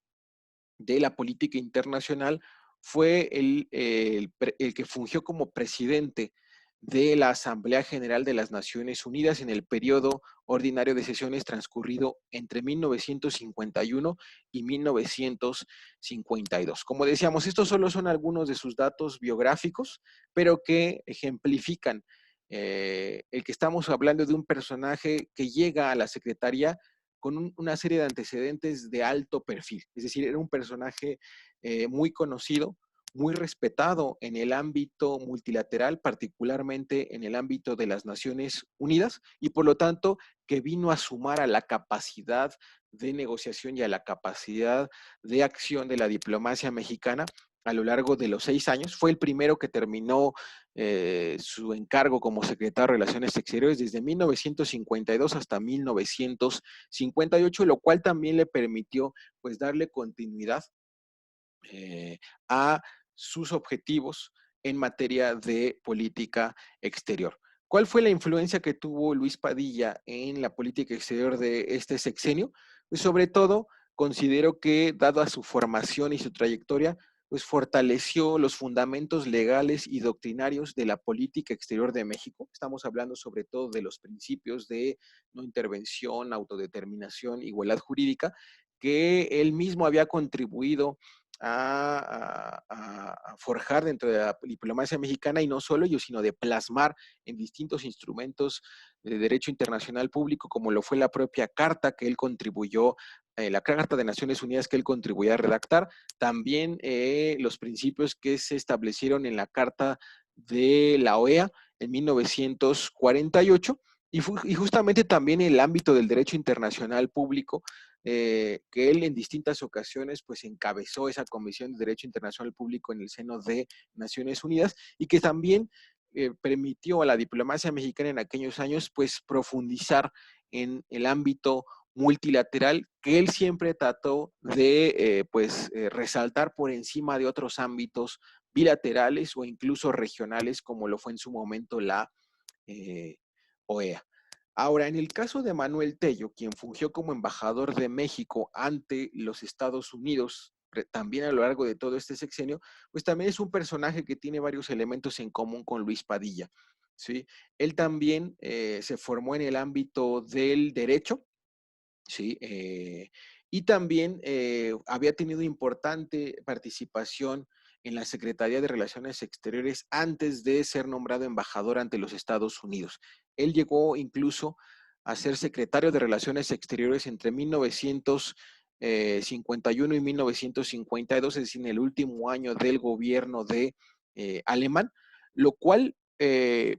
de la política internacional fue el que fungió como presidente de la Asamblea General de las Naciones Unidas en el periodo ordinario de sesiones transcurrido entre 1951 y 1952. Como decíamos, estos solo son algunos de sus datos biográficos, pero que ejemplifican el que estamos hablando de un personaje que llega a la Secretaría con una serie de antecedentes de alto perfil. Es decir, era un personaje muy conocido, muy respetado en el ámbito multilateral, particularmente en el ámbito de las Naciones Unidas, y por lo tanto que vino a sumar a la capacidad de negociación y a la capacidad de acción de la diplomacia mexicana a lo largo de los 6 años. Fue el primero que terminó su encargo como secretario de Relaciones Exteriores desde 1952 hasta 1958, lo cual también le permitió pues darle continuidad a sus objetivos en materia de política exterior. ¿Cuál fue la influencia que tuvo Luis Padilla en la política exterior de este sexenio? Pues sobre todo, considero que, dada su formación y su trayectoria, pues fortaleció los fundamentos legales y doctrinarios de la política exterior de México. Estamos hablando sobre todo de los principios de no intervención, autodeterminación, igualdad jurídica, que él mismo había contribuido a forjar dentro de la diplomacia mexicana, y no solo ello, sino de plasmar en distintos instrumentos de derecho internacional público, como lo fue la propia carta que él contribuyó, la Carta de Naciones Unidas que él contribuyó a redactar, también los principios que se establecieron en la Carta de la OEA en 1948, y justamente también el ámbito del derecho internacional público, que él en distintas ocasiones pues encabezó esa Comisión de Derecho Internacional Público en el seno de Naciones Unidas, y que también permitió a la diplomacia mexicana en aquellos años pues profundizar en el ámbito multilateral, que él siempre trató de resaltar por encima de otros ámbitos bilaterales o incluso regionales, como lo fue en su momento la OEA. Ahora, en el caso de Manuel Tello, quien fungió como embajador de México ante los Estados Unidos, también a lo largo de todo este sexenio, pues también es un personaje que tiene varios elementos en común con Luis Padilla, ¿sí? Él también se formó en el ámbito del derecho, ¿sí? Y también había tenido importante participación en la Secretaría de Relaciones Exteriores antes de ser nombrado embajador ante los Estados Unidos. Él llegó incluso a ser secretario de Relaciones Exteriores entre 1951 y 1952, es decir, en el último año del gobierno de Alemán, lo cual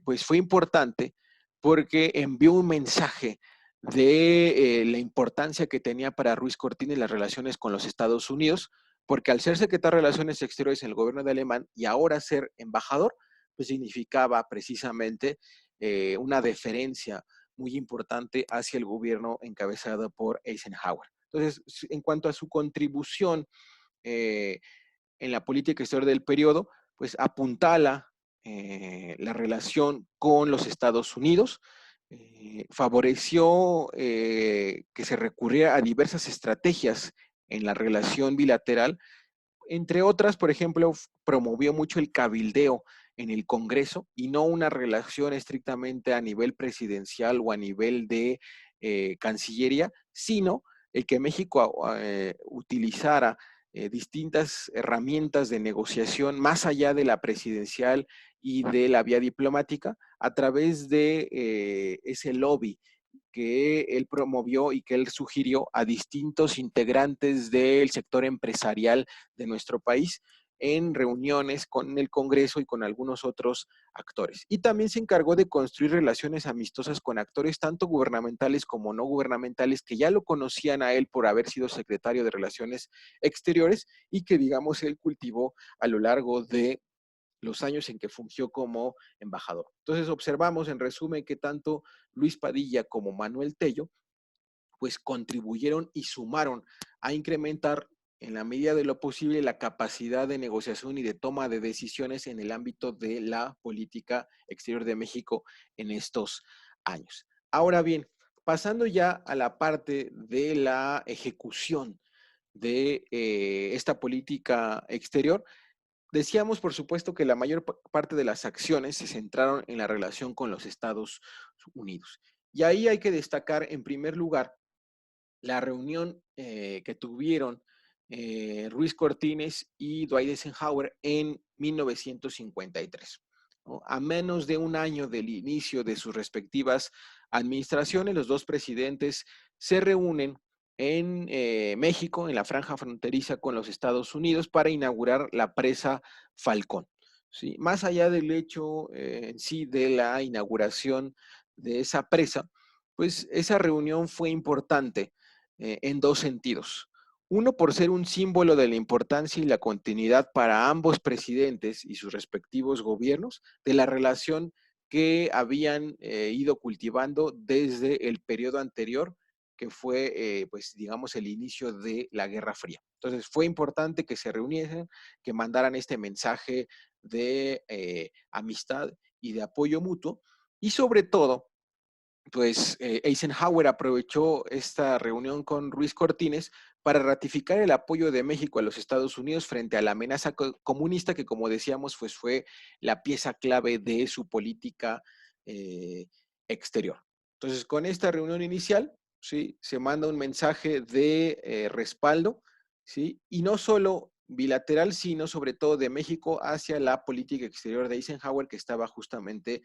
pues fue importante porque envió un mensaje de la importancia que tenía para Ruiz Cortines las relaciones con los Estados Unidos, porque al ser secretario de Relaciones Exteriores en el gobierno de Alemán y ahora ser embajador, pues significaba precisamente una deferencia muy importante hacia el gobierno encabezado por Eisenhower. Entonces, en cuanto a su contribución eh, en la política exterior del periodo, pues apuntala la relación con los Estados Unidos, favoreció que se recurriera a diversas estrategias en la relación bilateral, entre otras, por ejemplo, promovió mucho el cabildeo en el Congreso y no una relación estrictamente a nivel presidencial o a nivel de Cancillería, sino el que México utilizara distintas herramientas de negociación más allá de la presidencial y de la vía diplomática a través de ese lobby que él promovió y que él sugirió a distintos integrantes del sector empresarial de nuestro país en reuniones con el Congreso y con algunos otros actores. Y también se encargó de construir relaciones amistosas con actores tanto gubernamentales como no gubernamentales que ya lo conocían a él por haber sido secretario de Relaciones Exteriores y que, digamos, él cultivó a lo largo de los años en que fungió como embajador. Entonces observamos en resumen que tanto Luis Padilla como Manuel Tello pues contribuyeron y sumaron a incrementar en la medida de lo posible la capacidad de negociación y de toma de decisiones en el ámbito de la política exterior de México en estos años. Ahora bien, pasando ya a la parte de la ejecución de esta política exterior, decíamos, por supuesto, que la mayor parte de las acciones se centraron en la relación con los Estados Unidos. Y ahí hay que destacar, en primer lugar, la reunión que tuvieron Ruiz Cortines y Dwight Eisenhower en 1953. ¿No? A menos de un año del inicio de sus respectivas administraciones, los dos presidentes se reúnen en México, en la franja fronteriza con los Estados Unidos, para inaugurar la presa Falcón. ¿Sí? Más allá del hecho en sí de la inauguración de esa presa, pues esa reunión fue importante en dos sentidos. Uno, por ser un símbolo de la importancia y la continuidad para ambos presidentes y sus respectivos gobiernos de la relación que habían ido cultivando desde el periodo anterior, que fue, pues, digamos, el inicio de la Guerra Fría. Entonces, fue importante que se reuniesen, que mandaran este mensaje de amistad y de apoyo mutuo, y sobre todo, pues Eisenhower aprovechó esta reunión con Ruiz Cortines para ratificar el apoyo de México a los Estados Unidos frente a la amenaza comunista que, como decíamos, pues fue la pieza clave de su política eh, exterior. Entonces, con esta reunión inicial, ¿sí? Se manda un mensaje de respaldo, ¿sí? Y no solo bilateral, sino sobre todo de México hacia la política exterior de Eisenhower que estaba justamente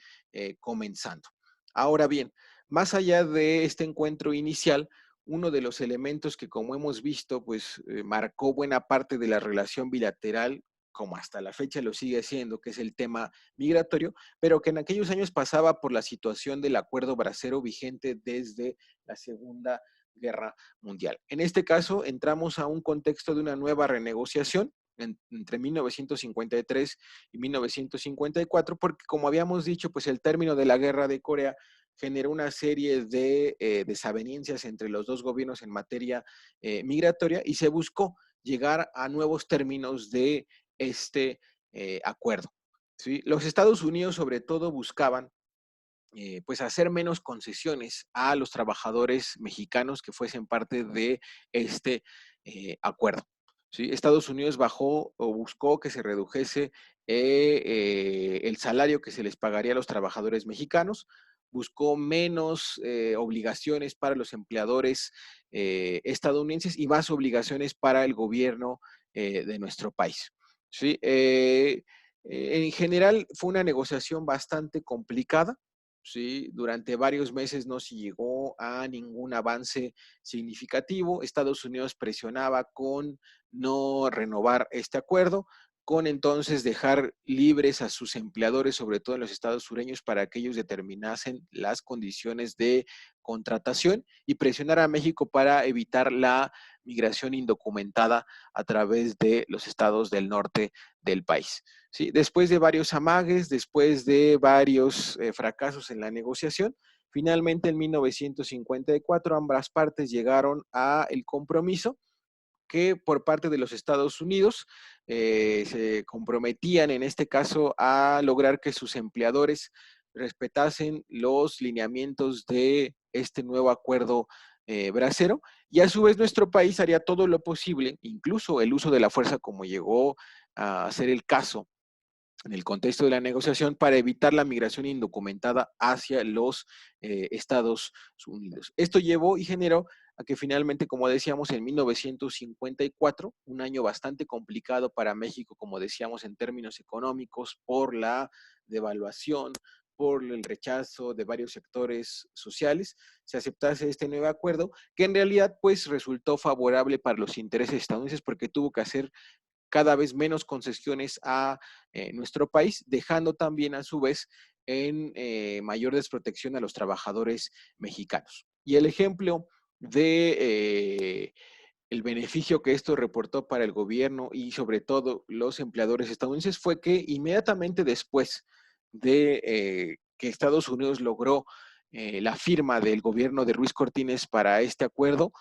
comenzando. Ahora bien, más allá de este encuentro inicial, uno de los elementos que, como hemos visto, pues marcó buena parte de la relación bilateral, como hasta la fecha lo sigue siendo, que es el tema migratorio, pero que en aquellos años pasaba por la situación del acuerdo bracero vigente desde la Segunda Guerra Mundial. En este caso, entramos a un contexto de una nueva renegociación entre 1953 y 1954, porque como habíamos dicho, pues el término de la guerra de Corea generó una serie de desavenencias entre los dos gobiernos en materia migratoria y se buscó llegar a nuevos términos de este acuerdo. ¿Sí? Los Estados Unidos sobre todo buscaban pues hacer menos concesiones a los trabajadores mexicanos que fuesen parte de este acuerdo. ¿Sí? Estados Unidos bajó o buscó que se redujese el salario que se les pagaría a los trabajadores mexicanos, buscó menos obligaciones para los empleadores estadounidenses y más obligaciones para el gobierno de nuestro país. ¿Sí? En general fue una negociación bastante complicada. ¿Sí? Durante varios meses no se llegó a ningún avance significativo. Estados Unidos presionaba con no renovar este acuerdo, con entonces dejar libres a sus empleadores, sobre todo en los estados sureños, para que ellos determinasen las condiciones de contratación y presionar a México para evitar la migración indocumentada a través de los estados del norte del país. ¿Sí? Después de varios amagues, después de varios fracasos en la negociación, finalmente en 1954 ambas partes llegaron a el compromiso que por parte de los Estados Unidos se comprometían en este caso a lograr que sus empleadores respetasen los lineamientos de este nuevo acuerdo bracero y a su vez nuestro país haría todo lo posible, incluso el uso de la fuerza como llegó a ser el caso en el contexto de la negociación para evitar la migración indocumentada hacia los Estados Unidos. Esto llevó y generó a que finalmente, como decíamos, en 1954, un año bastante complicado para México, como decíamos, en términos económicos, por la devaluación, por el rechazo de varios sectores sociales, se aceptase este nuevo acuerdo, que en realidad pues resultó favorable para los intereses estadounidenses porque tuvo que hacer cada vez menos concesiones a nuestro país, dejando también a su vez en mayor desprotección a los trabajadores mexicanos. Y el ejemplo de el beneficio que esto reportó para el gobierno y sobre todo los empleadores estadounidenses fue que inmediatamente después de que Estados Unidos logró la firma del gobierno de Ruiz Cortines para este acuerdo,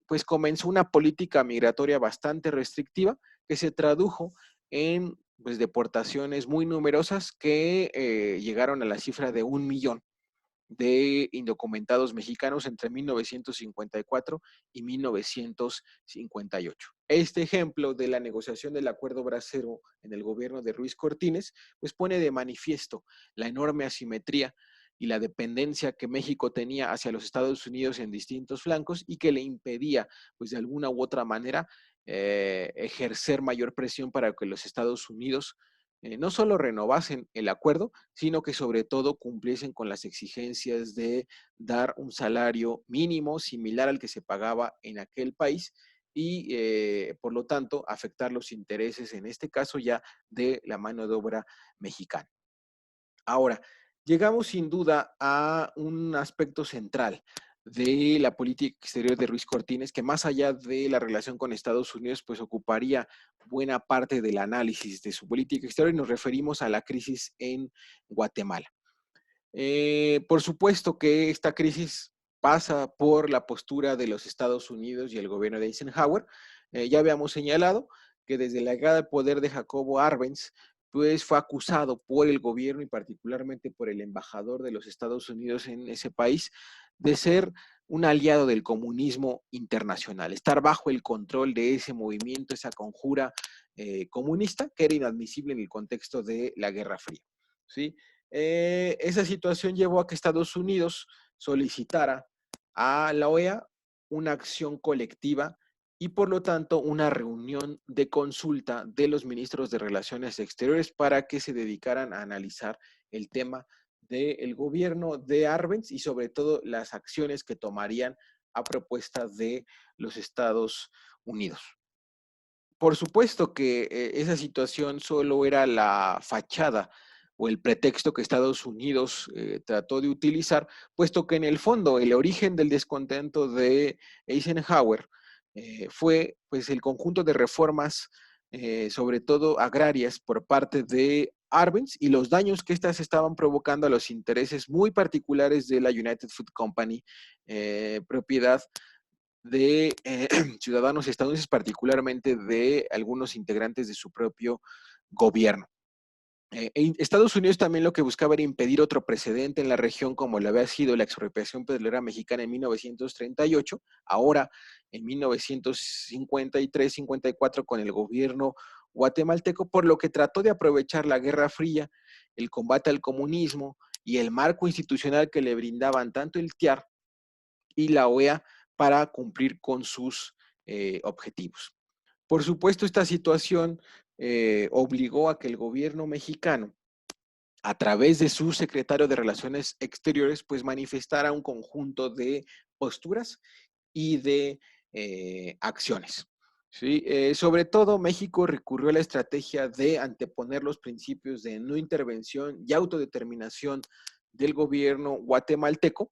pues comenzó una política migratoria bastante restrictiva que se tradujo en pues, deportaciones muy numerosas que llegaron a la cifra de 1 millón de indocumentados mexicanos entre 1954 y 1958. Este ejemplo de la negociación del acuerdo bracero en el gobierno de Ruiz Cortines, pues pone de manifiesto la enorme asimetría y la dependencia que México tenía hacia los Estados Unidos en distintos flancos y que le impedía, pues de alguna u otra manera, ejercer mayor presión para que los Estados Unidos no solo renovasen el acuerdo, sino que sobre todo cumpliesen con las exigencias de dar un salario mínimo similar al que se pagaba en aquel país y por lo tanto afectar los intereses, en este caso ya de la mano de obra mexicana. Ahora, llegamos sin duda a un aspecto central de la política exterior de Ruiz Cortines, que más allá de la relación con Estados Unidos, pues ocuparía buena parte del análisis de su política exterior y nos referimos a la crisis en Guatemala. Por supuesto que esta crisis pasa por la postura de los Estados Unidos y el gobierno de Eisenhower. Ya habíamos señalado que desde la llegada al poder de Jacobo Arbenz, pues fue acusado por el gobierno y particularmente por el embajador de los Estados Unidos en ese país de ser un aliado del comunismo internacional, estar bajo el control de ese movimiento, esa conjura comunista que era inadmisible en el contexto de la Guerra Fría. ¿Sí? Esa situación llevó a que Estados Unidos solicitara a la OEA una acción colectiva y por lo tanto una reunión de consulta de los ministros de Relaciones Exteriores para que se dedicaran a analizar el tema del gobierno de Arbenz y sobre todo las acciones que tomarían a propuesta de los Estados Unidos. Por supuesto que esa situación solo era la fachada o el pretexto que Estados Unidos trató de utilizar, puesto que en el fondo el origen del descontento de Eisenhower fue pues el conjunto de reformas, sobre todo agrarias, por parte de Arbenz y los daños que éstas estaban provocando a los intereses muy particulares de la United Food Company, propiedad de ciudadanos estadounidenses, particularmente de algunos integrantes de su propio gobierno. Estados Unidos también lo que buscaba era impedir otro precedente en la región como lo había sido la expropiación petrolera mexicana en 1938, ahora en 1953-54 con el gobierno guatemalteco, por lo que trató de aprovechar la Guerra Fría, el combate al comunismo y el marco institucional que le brindaban tanto el TIAR y la OEA para cumplir con sus objetivos. Por supuesto, esta situación obligó a que el gobierno mexicano, a través de su secretario de Relaciones Exteriores, pues manifestara un conjunto de posturas y de acciones. ¿Sí? Sobre todo, México recurrió a la estrategia de anteponer los principios de no intervención y autodeterminación del gobierno guatemalteco,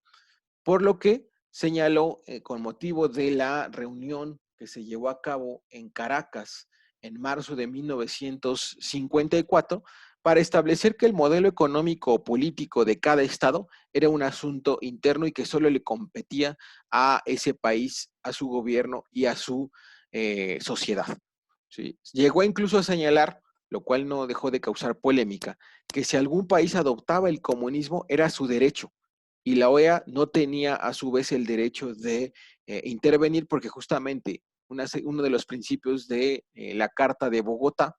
por lo que señaló con motivo de la reunión que se llevó a cabo en Caracas en marzo de 1954 para establecer que el modelo económico o político de cada estado era un asunto interno y que solo le competía a ese país, a su gobierno y a su sociedad. ¿Sí? Llegó incluso a señalar, lo cual no dejó de causar polémica, que si algún país adoptaba el comunismo era su derecho, y la OEA no tenía a su vez el derecho de intervenir porque justamente uno de los principios de la Carta de Bogotá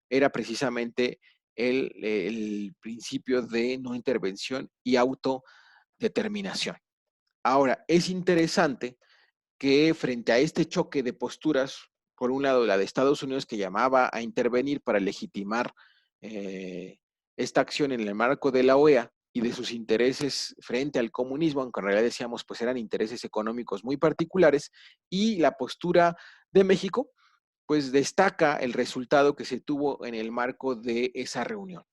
era precisamente el principio de no intervención y autodeterminación. Ahora, es interesante que frente a este choque de posturas, por un lado la de Estados Unidos que llamaba a intervenir para legitimar eh, esta acción en el marco de la OEA y de sus intereses frente al comunismo, aunque en realidad decíamos pues eran intereses económicos muy particulares, y la postura de México, pues destaca el resultado que se tuvo en el marco de esa reunión.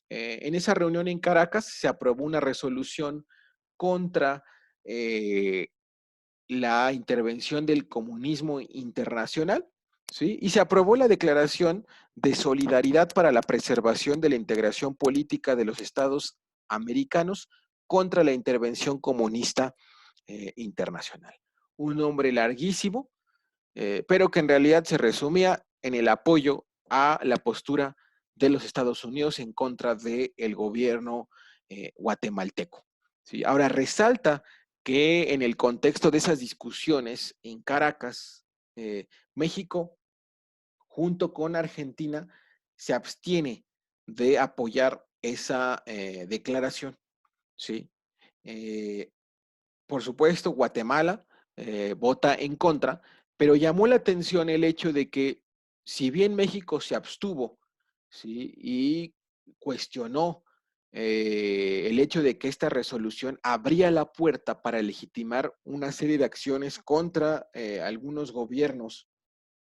En esa reunión en Caracas se aprobó una resolución contra la intervención del comunismo internacional, ¿sí? Y se aprobó la Declaración de Solidaridad para la Preservación de la Integración Política de los Estados Americanos contra la intervención comunista internacional. Un nombre larguísimo, pero que en realidad se resumía en el apoyo a la postura de los Estados Unidos en contra del gobierno guatemalteco. ¿Sí? Ahora resalta que en el contexto de esas discusiones en Caracas, México, junto con Argentina, se abstiene de apoyar esa declaración. ¿Sí? Eh, por supuesto, Guatemala vota en contra, pero llamó la atención el hecho de que si bien México se abstuvo, ¿sí? Y cuestionó el hecho de que esta resolución abría la puerta para legitimar una serie de acciones contra algunos gobiernos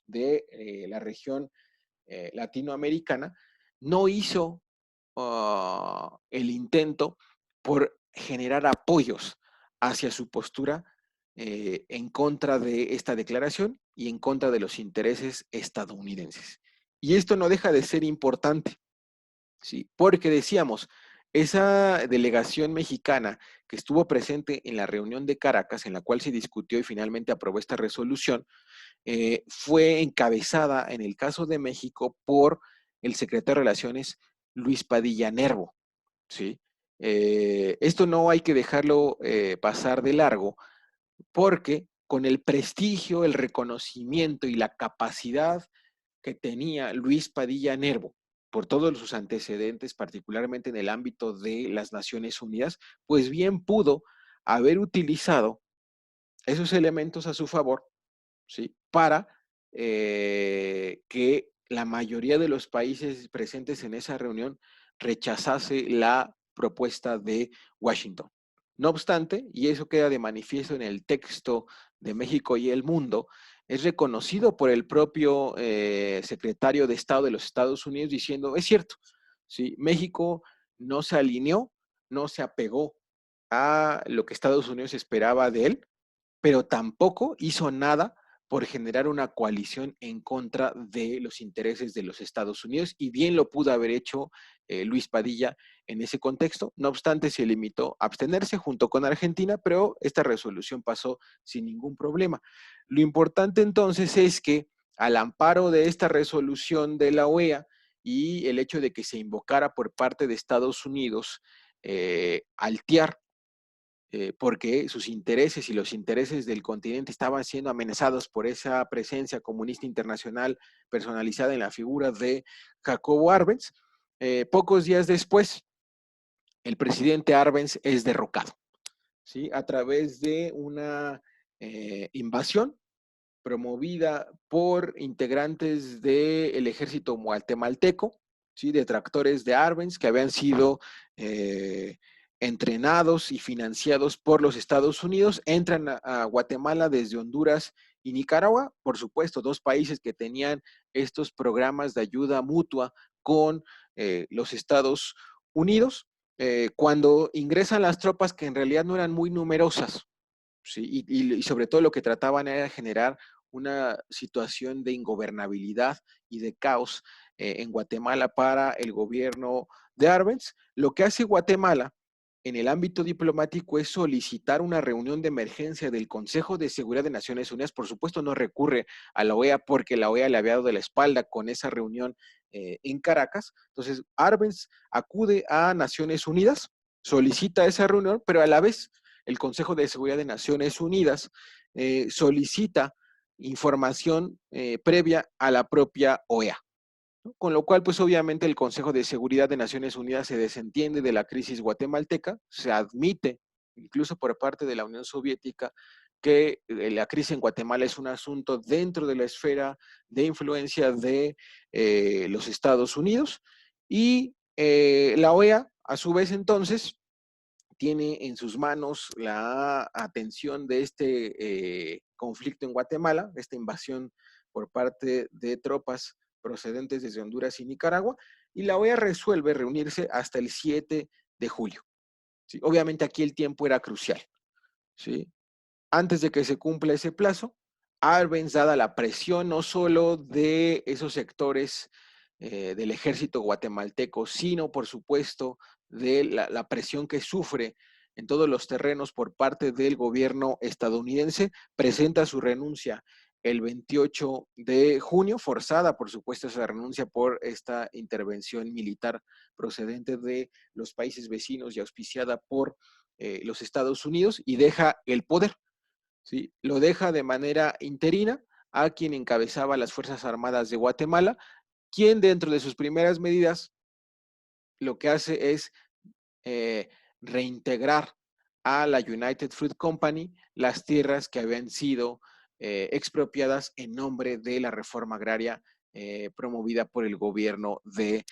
de la región latinoamericana, no hizo el intento por generar apoyos hacia su postura en contra de esta declaración y en contra de los intereses estadounidenses. Y esto no deja de ser importante, ¿sí? Porque decíamos, esa delegación mexicana que estuvo presente en la reunión de Caracas, en la cual se discutió y finalmente aprobó esta resolución, fue encabezada en el caso de México por el secretario de Relaciones Luis Padilla Nervo, ¿sí? Esto no hay que dejarlo pasar de largo porque con el prestigio, el reconocimiento y la capacidad que tenía Luis Padilla Nervo por todos sus antecedentes, particularmente en el ámbito de las Naciones Unidas, pues bien pudo haber utilizado esos elementos a su favor, ¿sí? Para que la mayoría de los países presentes en esa reunión rechazase la propuesta de Washington. No obstante, y eso queda de manifiesto en el texto de México y el Mundo, es reconocido por el propio secretario de Estado de los Estados Unidos diciendo, es cierto, ¿sí? México no se alineó, no se apegó a lo que Estados Unidos esperaba de él, pero tampoco hizo nada por generar una coalición en contra de los intereses de los Estados Unidos, y bien lo pudo haber hecho Luis Padilla en ese contexto. No obstante, se limitó a abstenerse junto con Argentina, pero esta resolución pasó sin ningún problema. Lo importante entonces es que al amparo de esta resolución de la OEA y el hecho de que se invocara por parte de Estados Unidos Altiar, porque sus intereses y los intereses del continente estaban siendo amenazados por esa presencia comunista internacional personalizada en la figura de Jacobo Arbenz. Pocos días después, el presidente Arbenz es derrocado, ¿sí? A través de una invasión promovida por integrantes del ejército guatemalteco, ¿sí? Detractores de Arbenz, que habían sido entrenados y financiados por los Estados Unidos, entran a Guatemala desde Honduras y Nicaragua, por supuesto, dos países que tenían estos programas de ayuda mutua con los Estados Unidos. Cuando ingresan las tropas, que en realidad no eran muy numerosas, ¿sí? Y sobre todo lo que trataban era generar una situación de ingobernabilidad y de caos en Guatemala para el gobierno de Arbenz. Lo que hace Guatemala en el ámbito diplomático es solicitar una reunión de emergencia del Consejo de Seguridad de Naciones Unidas. Por supuesto, no recurre a la OEA porque la OEA le había dado de la espalda con esa reunión en Caracas. Entonces, Arbenz acude a Naciones Unidas, solicita esa reunión, pero a la vez el Consejo de Seguridad de Naciones Unidas solicita información previa a la propia OEA. ¿No? Con lo cual, pues obviamente el Consejo de Seguridad de Naciones Unidas se desentiende de la crisis guatemalteca, se admite, incluso por parte de la Unión Soviética, que la crisis en Guatemala es un asunto dentro de la esfera de influencia de los Estados Unidos, y la OEA, a su vez entonces, tiene en sus manos la atención de este conflicto en Guatemala, esta invasión por parte de tropas procedentes desde Honduras y Nicaragua, y la OEA resuelve reunirse hasta el 7 de julio. ¿Sí? Obviamente aquí el tiempo era crucial. ¿Sí? Antes de que se cumpla ese plazo, Arbenz, dada la presión no solo de esos sectores del ejército guatemalteco, sino por supuesto de la presión que sufre en todos los terrenos por parte del gobierno estadounidense, presenta su renuncia el 28 de junio, forzada por supuesto esa renuncia por esta intervención militar procedente de los países vecinos y auspiciada por los Estados Unidos, y deja el poder. ¿Sí? Lo deja de manera interina a quien encabezaba las Fuerzas Armadas de Guatemala, quien dentro de sus primeras medidas lo que hace es eh, reintegrar a la United Fruit Company las tierras que habían sido expropiadas en nombre de la reforma agraria promovida por el gobierno de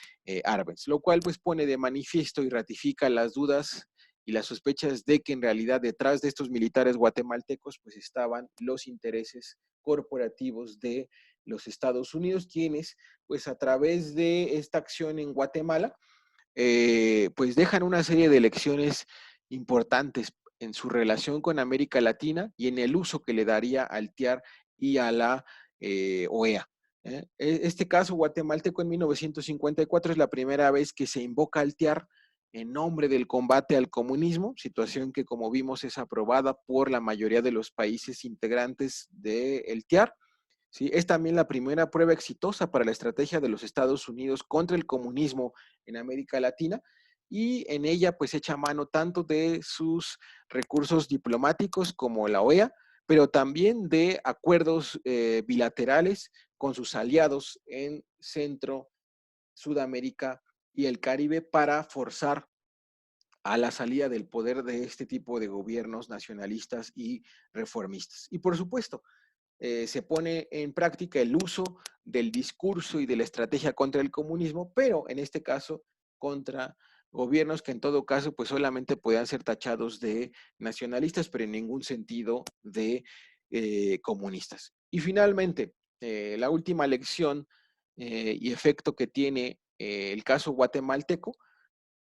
Arbenz, lo cual pues pone de manifiesto y ratifica las dudas y las sospechas de que en realidad detrás de estos militares guatemaltecos pues estaban los intereses corporativos de los Estados Unidos, quienes pues a través de esta acción en Guatemala pues dejan una serie de lecciones importantes en su relación con América Latina y en el uso que le daría al TIAR y a la OEA. Este caso guatemalteco en 1954 es la primera vez que se invoca al TIAR en nombre del combate al comunismo, situación que como vimos es aprobada por la mayoría de los países integrantes del TIAR. ¿Sí? Es también la primera prueba exitosa para la estrategia de los Estados Unidos contra el comunismo en América Latina, y en ella pues echa mano tanto de sus recursos diplomáticos como la OEA, pero también de acuerdos bilaterales con sus aliados en Centro, Sudamérica y el Caribe para forzar a la salida del poder de este tipo de gobiernos nacionalistas y reformistas. Y por supuesto, se pone en práctica el uso del discurso y de la estrategia contra el comunismo, pero en este caso contra gobiernos que en todo caso pues solamente podían ser tachados de nacionalistas, pero en ningún sentido de comunistas. Y finalmente, la última lección y efecto que tiene el caso guatemalteco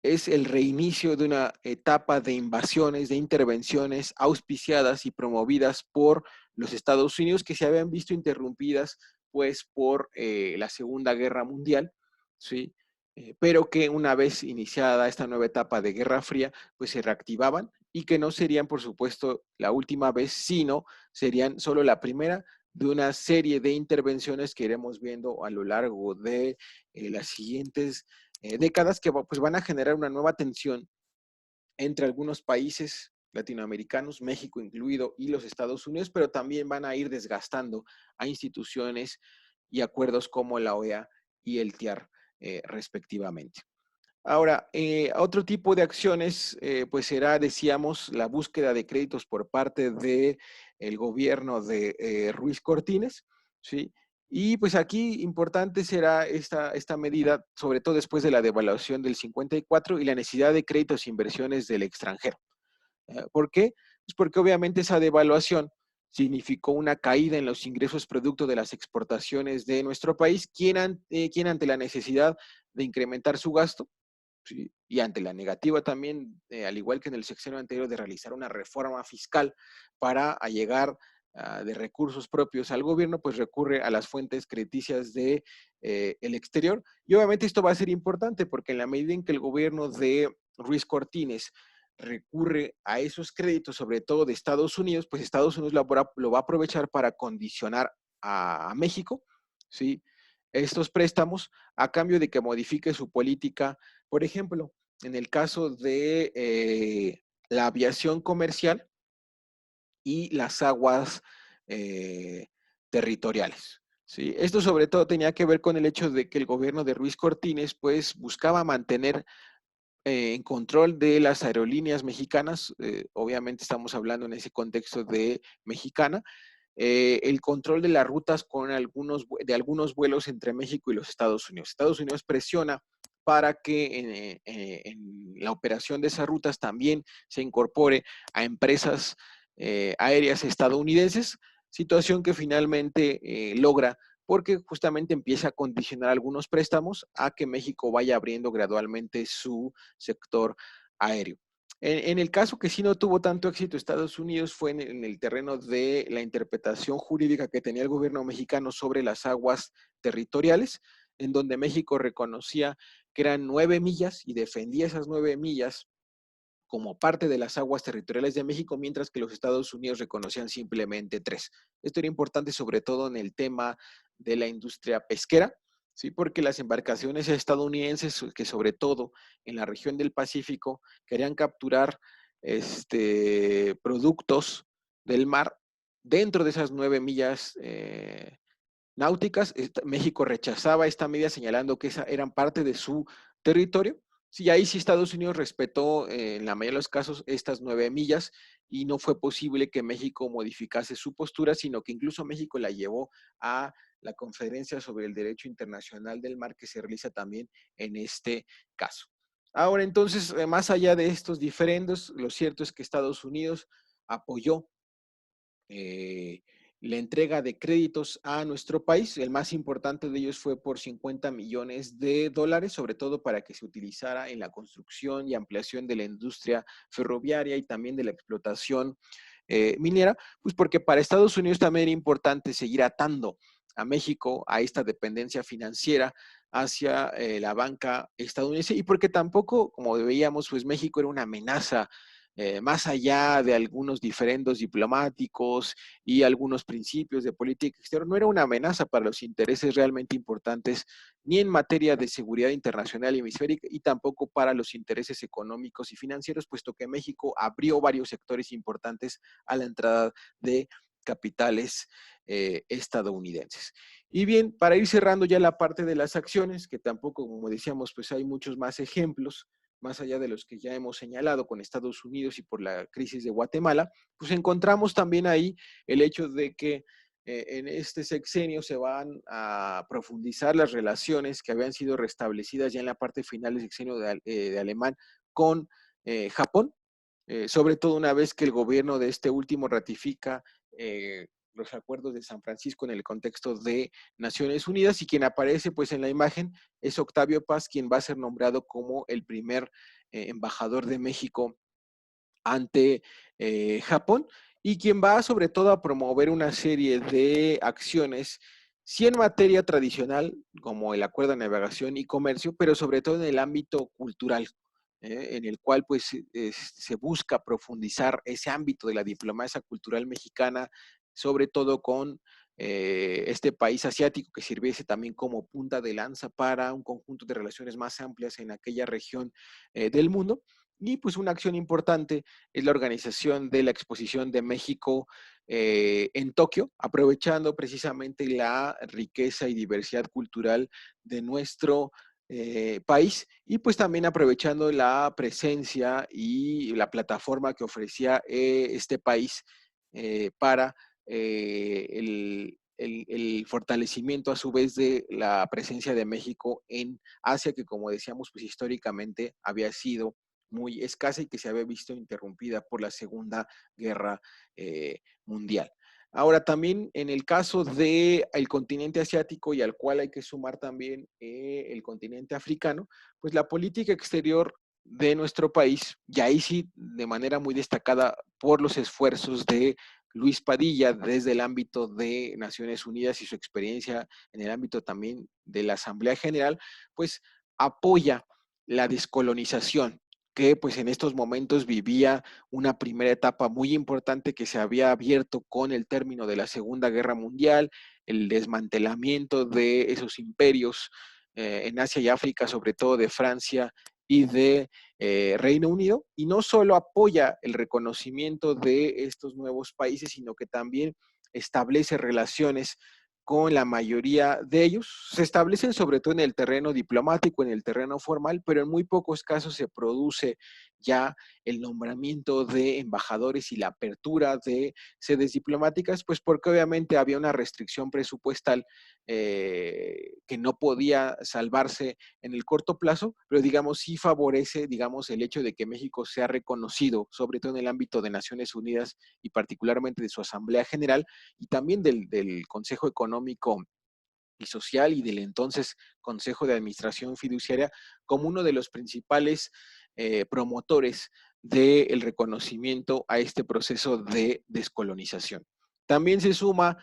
es el reinicio de una etapa de invasiones, de intervenciones auspiciadas y promovidas por los Estados Unidos que se habían visto interrumpidas pues por la Segunda Guerra Mundial, ¿sí? Pero que una vez iniciada esta nueva etapa de Guerra Fría, pues se reactivaban y que no serían, por supuesto, la última vez, sino serían solo la primera de una serie de intervenciones que iremos viendo a lo largo de las siguientes décadas que pues, van a generar una nueva tensión entre algunos países latinoamericanos, México incluido, y los Estados Unidos, pero también van a ir desgastando a instituciones y acuerdos como la OEA y el TIAR respectivamente. Ahora, otro tipo de acciones, pues será, decíamos, la búsqueda de créditos por parte del gobierno de Ruiz Cortines, ¿sí? Y pues aquí importante será esta medida, sobre todo después de la devaluación del 54 y la necesidad de créditos e inversiones del extranjero. ¿Por qué? Pues porque obviamente esa devaluación significó una caída en los ingresos producto de las exportaciones de nuestro país, quien ante la necesidad de incrementar su gasto, ¿sí? Y ante la negativa también, al igual que en el sexenio anterior, de realizar una reforma fiscal para allegar de recursos propios al gobierno, pues recurre a las fuentes crediticias de el exterior. Y obviamente esto va a ser importante porque en la medida en que el gobierno de Ruiz Cortines recurre a esos créditos, sobre todo de Estados Unidos, pues Estados Unidos lo va a aprovechar para condicionar a México, ¿sí? Estos préstamos a cambio de que modifique su política. Por ejemplo, en el caso de la aviación comercial y las aguas eh, territoriales. ¿Sí? Esto sobre todo tenía que ver con el hecho de que el gobierno de Ruiz Cortines pues buscaba mantener en control de las aerolíneas mexicanas, obviamente estamos hablando en ese contexto de mexicana, el control de las rutas con de algunos vuelos entre México y los Estados Unidos. Estados Unidos presiona para que en la operación de esas rutas también se incorpore a empresas aéreas estadounidenses, situación que finalmente logra porque justamente empieza a condicionar algunos préstamos a que México vaya abriendo gradualmente su sector aéreo. En el caso que sí no tuvo tanto éxito Estados Unidos fue en el terreno de la interpretación jurídica que tenía el gobierno mexicano sobre las aguas territoriales, en donde México reconocía que eran 9 millas y defendía esas 9 millas como parte de las aguas territoriales de México, mientras que los Estados Unidos reconocían simplemente 3. Esto era importante sobre todo en el tema de la industria pesquera, ¿sí? Porque las embarcaciones estadounidenses, que sobre todo en la región del Pacífico, querían capturar productos del mar dentro de esas 9 millas náuticas. México rechazaba esta medida señalando que eran parte de su territorio. Sí, ahí sí Estados Unidos respetó en la mayoría de los casos estas 9 millas y no fue posible que México modificase su postura, sino que incluso México la llevó a la Conferencia sobre el Derecho Internacional del Mar que se realiza también en este caso. Ahora entonces, más allá de estos diferendos, lo cierto es que Estados Unidos apoyó eh, la entrega de créditos a nuestro país. El más importante de ellos fue por 50 millones de dólares, sobre todo para que se utilizara en la construcción y ampliación de la industria ferroviaria y también de la explotación minera, pues porque para Estados Unidos también era importante seguir atando a México a esta dependencia financiera hacia la banca estadounidense y porque tampoco, como veíamos, pues México era una amenaza más allá de algunos diferendos diplomáticos y algunos principios de política exterior, no era una amenaza para los intereses realmente importantes ni en materia de seguridad internacional y hemisférica y tampoco para los intereses económicos y financieros, puesto que México abrió varios sectores importantes a la entrada de capitales estadounidenses. Y bien, para ir cerrando ya la parte de las acciones, que tampoco, como decíamos, pues hay muchos más ejemplos, más allá de los que ya hemos señalado con Estados Unidos y por la crisis de Guatemala, pues encontramos también ahí el hecho de que en este sexenio se van a profundizar las relaciones que habían sido restablecidas ya en la parte final del sexenio de Alemán con Japón, sobre todo una vez que el gobierno de este último ratifica los acuerdos de San Francisco en el contexto de Naciones Unidas, y quien aparece pues en la imagen es Octavio Paz, quien va a ser nombrado como el primer embajador de México ante Japón, y quien va sobre todo a promover una serie de acciones, sí en materia tradicional, como el acuerdo de navegación y comercio, pero sobre todo en el ámbito cultural, en el cual pues se busca profundizar ese ámbito de la diplomacia cultural mexicana, sobre todo con este país asiático, que sirviese también como punta de lanza para un conjunto de relaciones más amplias en aquella región del mundo. Y pues una acción importante es la organización de la Exposición de México en Tokio, aprovechando precisamente la riqueza y diversidad cultural de nuestro país, y pues también aprovechando la presencia y la plataforma que ofrecía este país para el fortalecimiento a su vez de la presencia de México en Asia, que como decíamos, pues históricamente había sido muy escasa y que se había visto interrumpida por la Segunda Guerra Mundial. Ahora, también en el caso del continente asiático, y al cual hay que sumar también el continente africano, pues la política exterior de nuestro país, y ahí sí de manera muy destacada por los esfuerzos de Luis Padilla desde el ámbito de Naciones Unidas y su experiencia en el ámbito también de la Asamblea General, pues apoya la descolonización, que pues en estos momentos vivía una primera etapa muy importante que se había abierto con el término de la Segunda Guerra Mundial, el desmantelamiento de esos imperios en Asia y África, sobre todo de Francia y de Reino Unido, y no solo apoya el reconocimiento de estos nuevos países, sino que también establece relaciones con la mayoría de ellos. Se establecen sobre todo en el terreno diplomático, en el terreno formal, pero en muy pocos casos se produce ya el nombramiento de embajadores y la apertura de sedes diplomáticas, pues porque obviamente había una restricción presupuestal que no podía salvarse en el corto plazo, pero digamos sí favorece, digamos, el hecho de que México sea reconocido, sobre todo en el ámbito de Naciones Unidas y particularmente de su Asamblea General, y también del Consejo Económico y Social y del entonces Consejo de Administración Fiduciaria, como uno de los principales promotores del reconocimiento a este proceso de descolonización. También se suma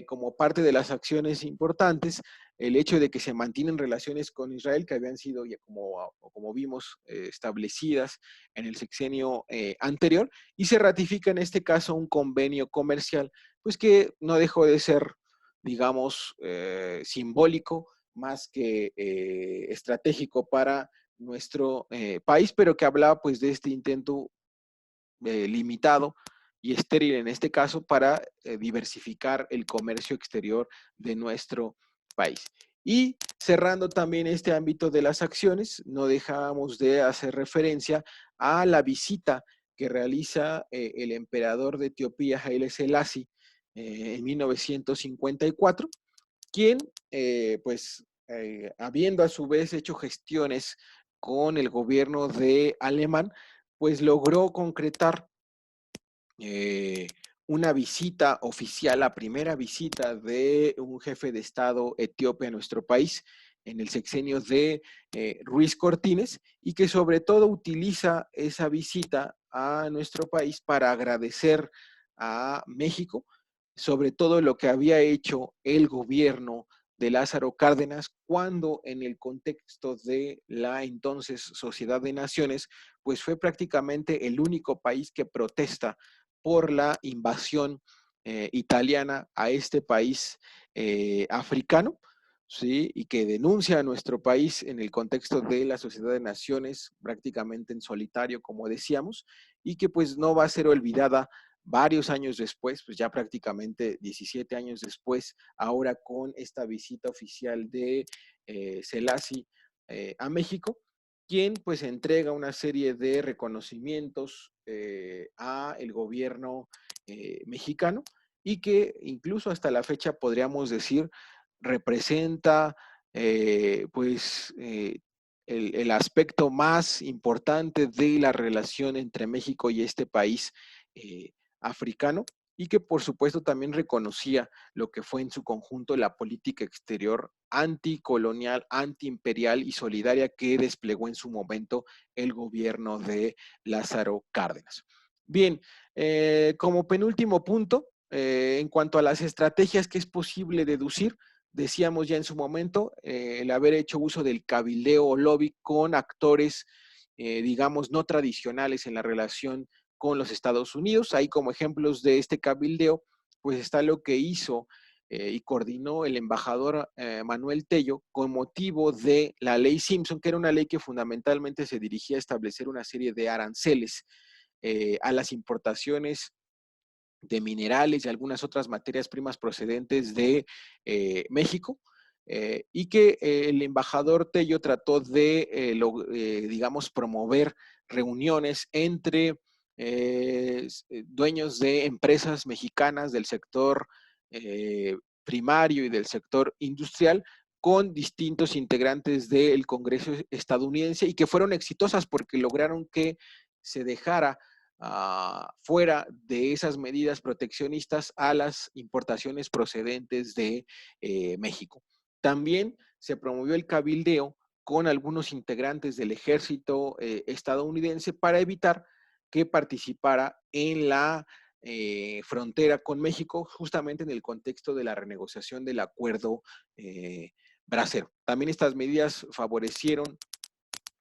como parte de las acciones importantes el hecho de que se mantienen relaciones con Israel que habían sido, ya como vimos, establecidas en el sexenio anterior, y se ratifica en este caso un convenio comercial, pues que no dejó de ser, digamos, simbólico más que estratégico para nuestro país, pero que hablaba pues de este intento limitado y estéril en este caso para diversificar el comercio exterior de nuestro país. Y cerrando también este ámbito de las acciones, no dejamos de hacer referencia a la visita que realiza el emperador de Etiopía, Haile Selassie, en 1954, quien, habiendo a su vez hecho gestiones con el gobierno de alemán, pues logró concretar eh, una visita oficial, la primera visita de un jefe de Estado etíope a nuestro país en el sexenio de Ruiz Cortines, y que sobre todo utiliza esa visita a nuestro país para agradecer a México sobre todo lo que había hecho el gobierno de Lázaro Cárdenas cuando en el contexto de la entonces Sociedad de Naciones, pues fue prácticamente el único país que protesta por la invasión italiana a este país africano, ¿sí? Y que denuncia a nuestro país en el contexto de la Sociedad de Naciones, prácticamente en solitario, como decíamos, y que pues no va a ser olvidada varios años después, pues ya prácticamente 17 años después, ahora con esta visita oficial de Selassie a México, quien pues entrega una serie de reconocimientos a el gobierno mexicano, y que incluso hasta la fecha podríamos decir representa pues el aspecto más importante de la relación entre México y este país eh, africano, y que por supuesto también reconocía lo que fue en su conjunto la política exterior anticolonial, antiimperial y solidaria que desplegó en su momento el gobierno de Lázaro Cárdenas. Bien, como penúltimo punto, en cuanto a las estrategias que es posible deducir, decíamos ya en su momento, el haber hecho uso del cabildeo o lobby con actores, digamos, no tradicionales en la relación con los Estados Unidos. Ahí como ejemplos de este cabildeo, pues está lo que hizo y coordinó el embajador Manuel Tello con motivo de la ley Simpson, que era una ley que fundamentalmente se dirigía a establecer una serie de aranceles a las importaciones de minerales y algunas otras materias primas procedentes de México, y que el embajador Tello trató de, digamos, promover reuniones entre dueños de empresas mexicanas del sector primario y del sector industrial con distintos integrantes del Congreso estadounidense, y que fueron exitosas porque lograron que se dejara fuera de esas medidas proteccionistas a las importaciones procedentes de México. También se promovió el cabildeo con algunos integrantes del ejército estadounidense para evitar que participara en la frontera con México, justamente en el contexto de la renegociación del acuerdo bracero. También estas medidas favorecieron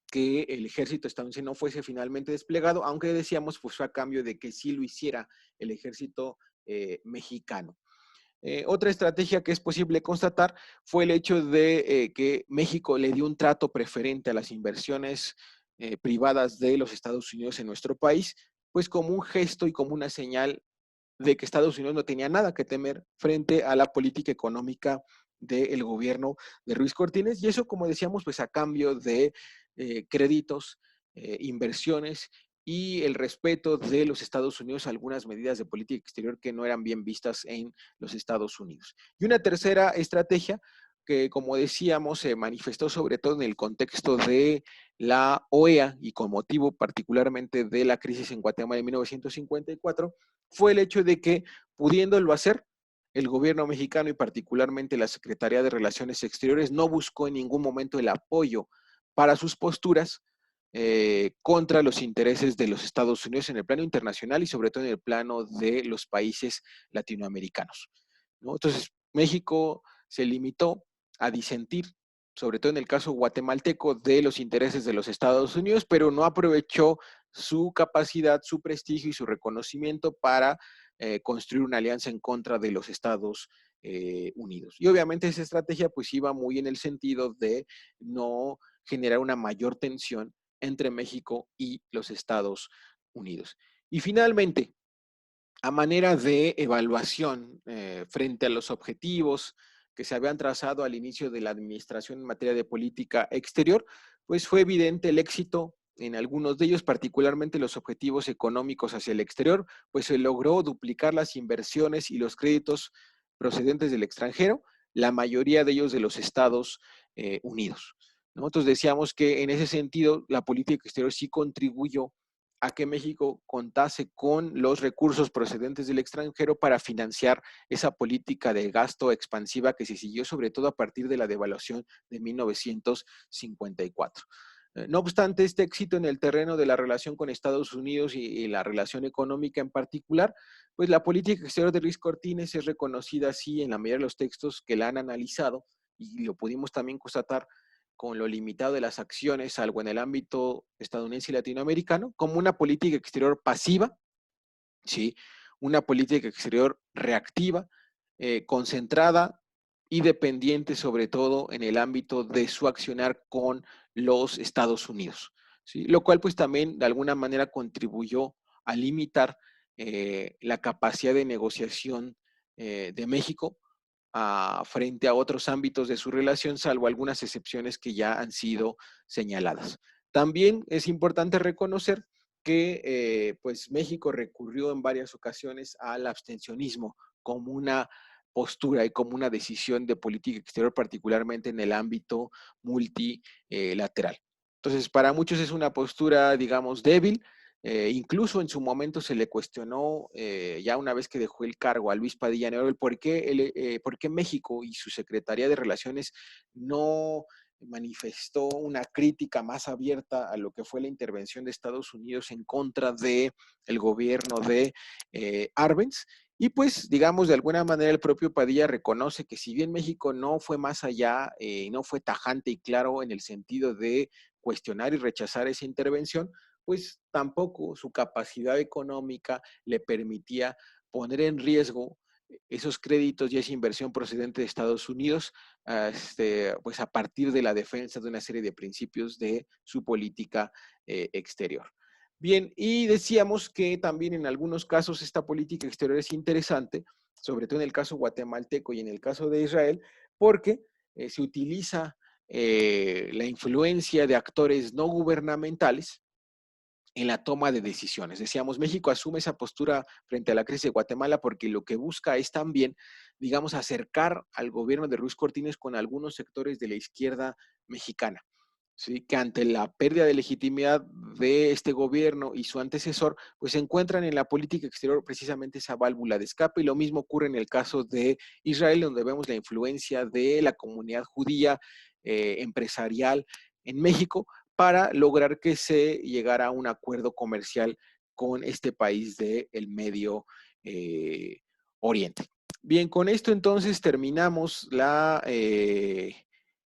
que el ejército estadounidense no fuese finalmente desplegado, aunque decíamos pues fue a cambio de que sí lo hiciera el ejército mexicano. Otra estrategia que es posible constatar fue el hecho de que México le dio un trato preferente a las inversiones privadas de los Estados Unidos en nuestro país, pues como un gesto y como una señal de que Estados Unidos no tenía nada que temer frente a la política económica del gobierno de Ruiz Cortines, y eso, como decíamos, pues a cambio de créditos, inversiones y el respeto de los Estados Unidos a algunas medidas de política exterior que no eran bien vistas en los Estados Unidos. Y una tercera estrategia que, como decíamos, se manifestó sobre todo en el contexto de la OEA y con motivo particularmente de la crisis en Guatemala de 1954, fue el hecho de que, pudiéndolo hacer, el gobierno mexicano y particularmente la Secretaría de Relaciones Exteriores no buscó en ningún momento el apoyo para sus posturas contra los intereses de los Estados Unidos en el plano internacional y sobre todo en el plano de los países latinoamericanos, ¿no? Entonces, México se limitó a disentir, sobre todo en el caso guatemalteco, de los intereses de los Estados Unidos, pero no aprovechó su capacidad, su prestigio y su reconocimiento para construir una alianza en contra de los Estados Unidos. Y obviamente esa estrategia pues iba muy en el sentido de no generar una mayor tensión entre México y los Estados Unidos. Y finalmente, a manera de evaluación frente a los objetivos que se habían trazado al inicio de la administración en materia de política exterior, pues fue evidente el éxito en algunos de ellos, particularmente los objetivos económicos hacia el exterior, pues se logró duplicar las inversiones y los créditos procedentes del extranjero, la mayoría de ellos de los Estados Unidos. Nosotros decíamos que en ese sentido la política exterior sí contribuyó a que México contase con los recursos procedentes del extranjero para financiar esa política de gasto expansiva que se siguió sobre todo a partir de la devaluación de 1954. No obstante este éxito en el terreno de la relación con Estados Unidos y la relación económica en particular, pues la política exterior de Ruiz Cortines es reconocida así en la mayoría de los textos que la han analizado, y lo pudimos también constatar con lo limitado de las acciones, algo en el ámbito estadounidense y latinoamericano, como una política exterior pasiva, ¿sí? Una política exterior reactiva, concentrada y dependiente sobre todo en el ámbito de su accionar con los Estados Unidos, ¿sí? Lo cual pues también de alguna manera contribuyó a limitar la capacidad de negociación de México frente a otros ámbitos de su relación, salvo algunas excepciones que ya han sido señaladas. También es importante reconocer que pues México recurrió en varias ocasiones al abstencionismo como una postura y como una decisión de política exterior, particularmente en el ámbito multilateral. Entonces, para muchos es una postura, digamos, débil. Incluso en su momento se le cuestionó, ya una vez que dejó el cargo a Luis Padilla Neero, por qué México y su Secretaría de Relaciones no manifestó una crítica más abierta a lo que fue la intervención de Estados Unidos en contra del gobierno de Arbenz. Y pues, digamos, de alguna manera el propio Padilla reconoce que si bien México no fue más allá, no fue tajante y claro en el sentido de cuestionar y rechazar esa intervención, pues tampoco su capacidad económica le permitía poner en riesgo esos créditos y esa inversión procedente de Estados Unidos, pues a partir de la defensa de una serie de principios de su política exterior. Bien, y decíamos que también en algunos casos esta política exterior es interesante, sobre todo en el caso guatemalteco y en el caso de Israel, porque se utiliza la influencia de actores no gubernamentales en la toma de decisiones. Decíamos, México asume esa postura frente a la crisis de Guatemala porque lo que busca es también, digamos, acercar al gobierno de Ruiz Cortines con algunos sectores de la izquierda mexicana. ¿Sí? Que ante la pérdida de legitimidad de este gobierno y su antecesor, pues se encuentran en la política exterior precisamente esa válvula de escape, y lo mismo ocurre en el caso de Israel, donde vemos la influencia de la comunidad judía empresarial en México para lograr que se llegara a un acuerdo comercial con este país del Medio Oriente. Bien, con esto entonces terminamos la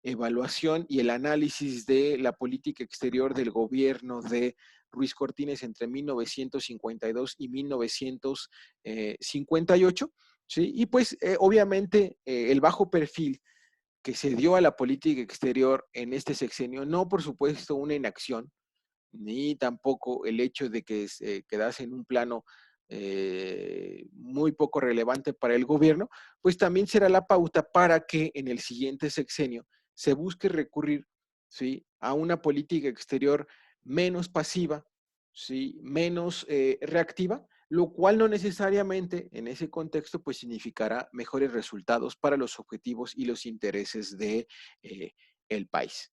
evaluación y el análisis de la política exterior del gobierno de Ruiz Cortines entre 1952 y 1958, ¿sí? Y pues obviamente el bajo perfil que se dio a la política exterior en este sexenio, no por supuesto una inacción, ni tampoco el hecho de que se quedase en un plano muy poco relevante para el gobierno, pues también será la pauta para que en el siguiente sexenio se busque recurrir, ¿sí?, a una política exterior menos pasiva, ¿sí?, menos reactiva, lo cual no necesariamente en ese contexto pues significará mejores resultados para los objetivos y los intereses de el país.